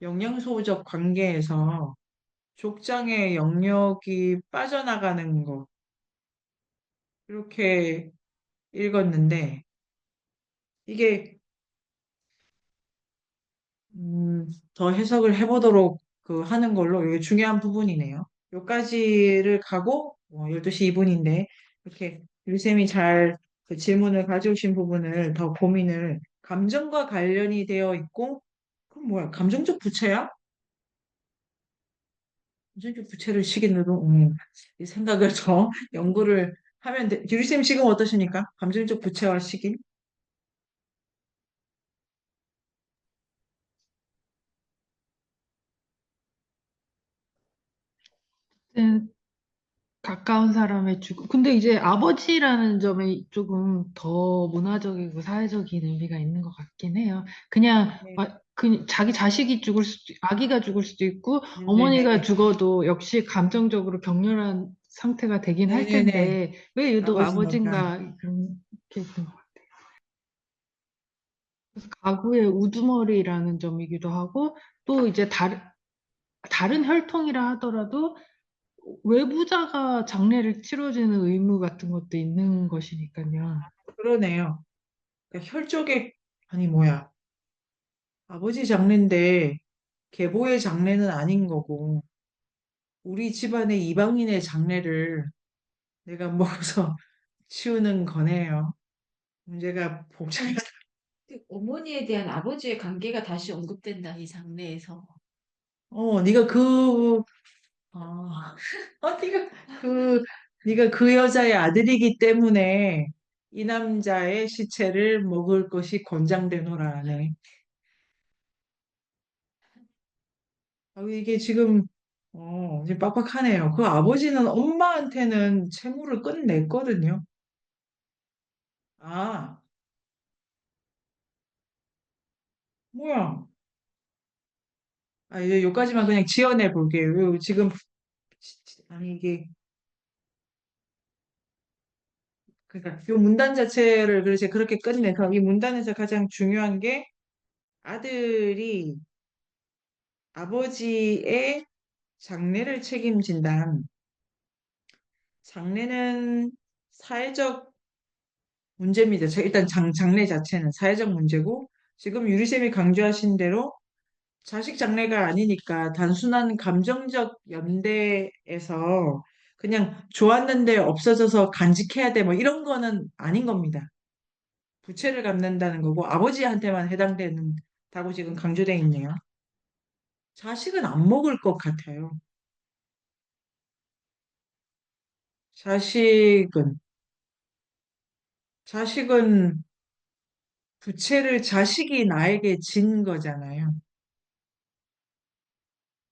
영양소적 관계에서 족장의 영역이 빠져나가는 거, 이렇게 읽었는데, 이게, 더 해석을 해보도록 하는 걸로 이게 중요한 부분이네요. 여기까지를 가고, 12시 2분인데, 이렇게 유쌤이 잘 그 질문을 가져오신 부분을 더 고민을, 감정과 관련이 되어 있고, 그럼 뭐야? 감정적 부채야? 감정적 부채를 시기누로, 이 생각을 더 연구를 하면 돼. 유쌤 지금 어떠십니까? 감정적 부채와 시기? 가까운 사람의 죽음. 근데 이제 아버지라는 점에 조금 더 문화적이고 사회적인 의미가 있는 것 같긴 해요. 그냥 네, 자기 자식이 죽을 수도, 아기가 죽을 수도 있고 어머니가 네네네. 죽어도 역시 감정적으로 격렬한 상태가 되긴 할 네네네. 텐데 왜 유독 아버지니까. 아버지인가 그렇게 있는 것 같아요. 그래서 가구의 우두머리라는 점이기도 하고 또 이제 다른 혈통이라 하더라도 외부자가 장례를 치러주는 의무 같은 것도 있는 것이니까요. 그러네요. 그러니까 혈족의, 아니 뭐야. 아버지 장례인데 계보의 장례는 아닌 거고 우리 집안의 이방인의 장례를 내가 먹어서 치우는 거네요. 문제가 복잡해. 어머니에 대한 아버지의 관계가 다시 언급된다, 이 장르에서. 네가 아, 네가 그, 네가 그 여자의 아들이기 때문에 이 남자의 시체를 먹을 것이 권장되노라네. 이게 지금 빡빡하네요. 그 아버지는 엄마한테는 채무를 끝냈거든요. 아, 뭐야. 이제 여기까지만 그냥 지어내 볼게요. 지금, 아니, 이게, 그러니까, 요 문단 자체를 그래서 그렇게 끝내서, 이 문단에서 가장 중요한 게 아들이 아버지의 장래를 책임진다. 장래는 사회적 문제입니다. 일단 장래 자체는 사회적 문제고, 지금 유리쌤이 강조하신 대로 자식 장래가 아니니까 단순한 감정적 연대에서 그냥 좋았는데 없어져서 간직해야 돼 뭐 이런 거는 아닌 겁니다. 부채를 갚는다는 거고 아버지한테만 해당된다고 지금 강조되어 있네요. 자식은 안 먹을 것 같아요. 자식은 자식은 부채를 자식이 나에게 진 거잖아요.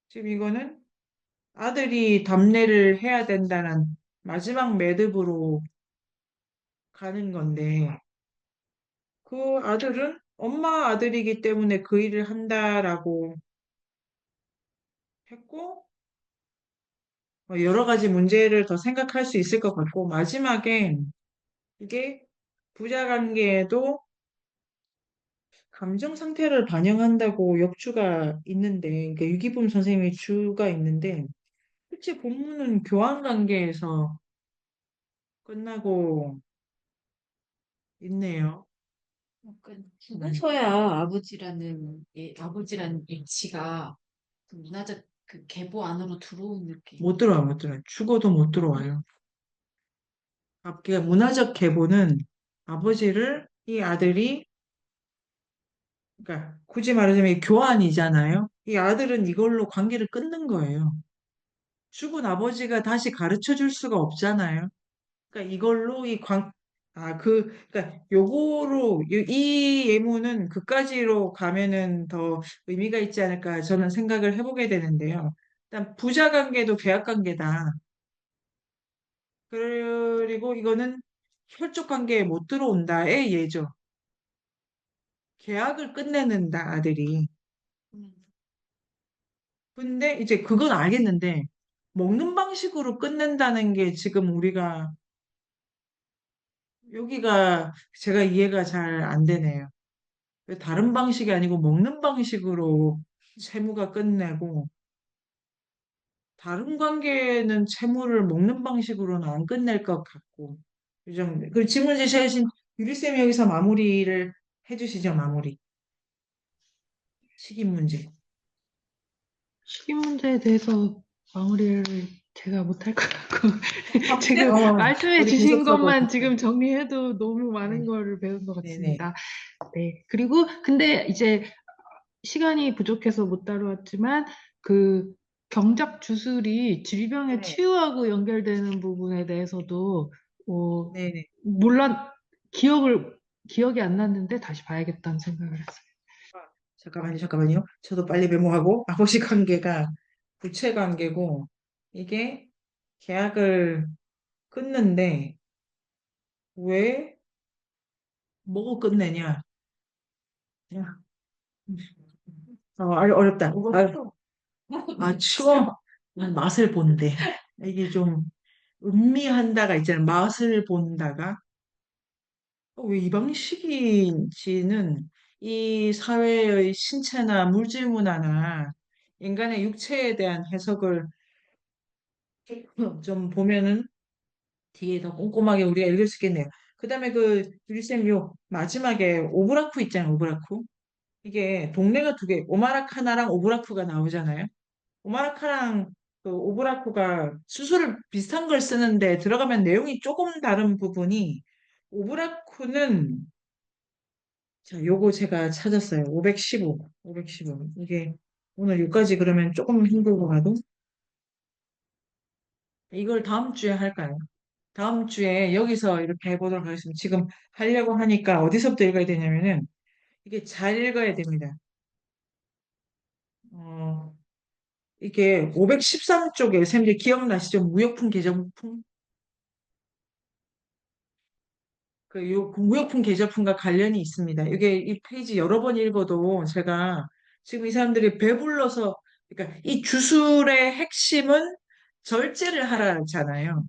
지금 이거는 아들이 답례를 해야 된다는 마지막 매듭으로 가는 건데 그 아들은 엄마 아들이기 때문에 그 일을 한다라고 했고 여러 가지 문제를 더 생각할 수 있을 것 같고 마지막엔 이게 부자 관계에도 감정 상태를 반영한다고 역주가 있는데 그러니까 유기범 선생님의 주가 있는데 실제 본문은 교환 관계에서 끝나고 있네요. 약간 네. 죽으셔야 아버지라는 위치가 그 문화적 그 계보 안으로 들어온 느낌. 못 들어와요, 못 들어와요. 죽어도 못 들어와요. 그러니까 문화적 계보는 아버지를 이 아들이 그러니까 굳이 말하자면 이 교환이잖아요. 이 아들은 이걸로 관계를 끊는 거예요. 죽은 아버지가 다시 가르쳐 줄 수가 없잖아요. 그러니까 이걸로 그러니까 요거로, 이 예문은 그까지로 가면은 더 의미가 있지 않을까 저는 생각을 해보게 되는데요. 일단 부자 관계도 계약 관계다. 그리고 이거는 혈족 관계에 못 들어온다의 예죠. 계약을 끝내는다, 아들이. 음, 근데 이제 그건 알겠는데, 먹는 방식으로 끝낸다는 게 지금 우리가, 여기가 제가 이해가 잘 안 되네요. 왜 다른 방식이 아니고 먹는 방식으로 채무가 끝내고, 다른 관계는 채무를 먹는 방식으로는 안 끝낼 것 같고, 이 정도. 그 질문 제시하신 유리쌤이 여기서 마무리를 해주시죠, 마무리. 식인 문제. 식인 문제에 대해서 마무리를 제가 못할 것 같고 지금 어, 말씀해 우리 주신 계속하고 것만 있겠죠. 지금 정리해도 너무 많은 네, 거를 배운 것 네네. 같습니다. 네. 그리고 근데 이제 시간이 부족해서 못 다루었지만 그 경작 주술이 질병의 네, 치유하고 연결되는 부분에 대해서도 어, 네네. 몰라 기억이 안 났는데 다시 봐야겠다는 생각을 했어요. 잠깐만요. 저도 빨리 메모하고, 아버지 관계가 부채 관계고, 이게 계약을 끊는데, 왜, 뭐고 끝내냐? 야, 어렵다. 추워. 난 맛을 본대. 이게 좀 음미한다가 있잖아요. 맛을 본다가. 왜 이 방식인지는 이 사회의 신체나 물질 문화나 인간의 육체에 대한 해석을 좀 보면은 뒤에 더 꼼꼼하게 우리가 읽을 수 있겠네요. 그 다음에 유리쌤 요 마지막에 오브라쿠 있잖아요. 오브라쿠. 이게 동네가 두 개, 오마라카나랑 오브라쿠가 나오잖아요. 오마라카랑 그 오브라쿠가 수술을 비슷한 걸 쓰는데 들어가면 내용이 조금 다른 부분이 오브라쿠는 자, 요거 제가 찾았어요. 515. 515. 이게 오늘 여기까지 그러면 조금 힘들고 가도 이걸 다음 주에 할까요? 다음 주에 여기서 이렇게 해보도록 하겠습니다. 지금 하려고 하니까 어디서부터 읽어야 되냐면은 이게 잘 읽어야 됩니다. 어, 이게 513쪽에 선생님들 기억나시죠? 무역품 계정품? 요 무역품 계절품과 관련이 있습니다. 이게 이 페이지 여러 번 읽어도 제가 지금 이 사람들이 배불러서 그러니까 이 주술의 핵심은 절제를 하라잖아요.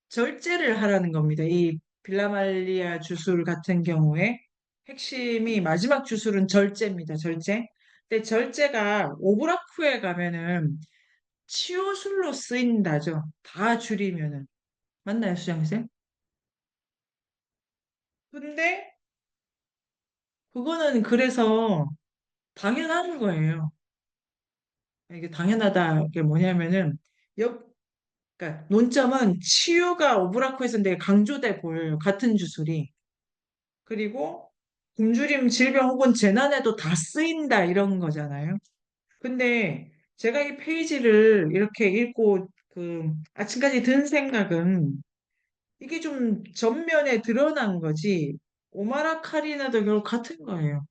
절제를 하라는 겁니다. 이 빌라말리아 주술 같은 경우에 핵심이 마지막 주술은 절제입니다. 절제. 근데 절제가 오브라쿠에 가면은 치유술로 쓰인다죠. 다 줄이면은. 맞나요, 수장쌤? 근데 그거는 그래서 당연한 거예요. 이게 당연하다. 이게 뭐냐면은 그러니까 논점은 치유가 오브라쿠에서인데 강조돼 보여요. 같은 주술이. 그리고 굶주림, 질병 혹은 재난에도 다 쓰인다 이런 거잖아요. 근데 제가 이 페이지를 이렇게 읽고 아침까지 든 생각은 이게 좀 전면에 드러난 거지. 오마라 카리나도 결국 같은 거예요.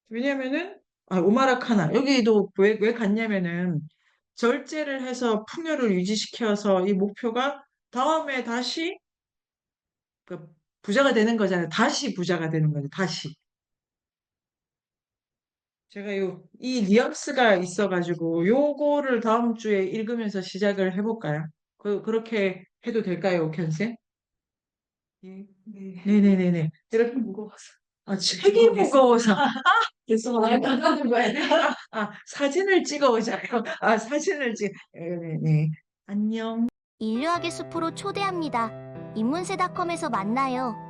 왜냐면은 오마라 카나 여기도 왜 갔냐면은 절제를 해서 풍요를 유지시켜서 이 목표가 다음에 다시 그 부자가 되는 거잖아요. 다시 부자가 되는 거죠. 다시. 제가 이 뉘앙스가 있어가지고 요거를 다음 주에 읽으면서 시작을 해볼까요? 그렇게 해도 될까요, 옥현쌤? 예, 네. 네네네네. 이렇게 무거워서. 책이 무거워서. 죄송합니다. 나가는 거야. 사진을 찍어오자요. 사진을 네네. 안녕. 인류학의 숲으로 초대합니다. 인문세닷컴에서 만나요.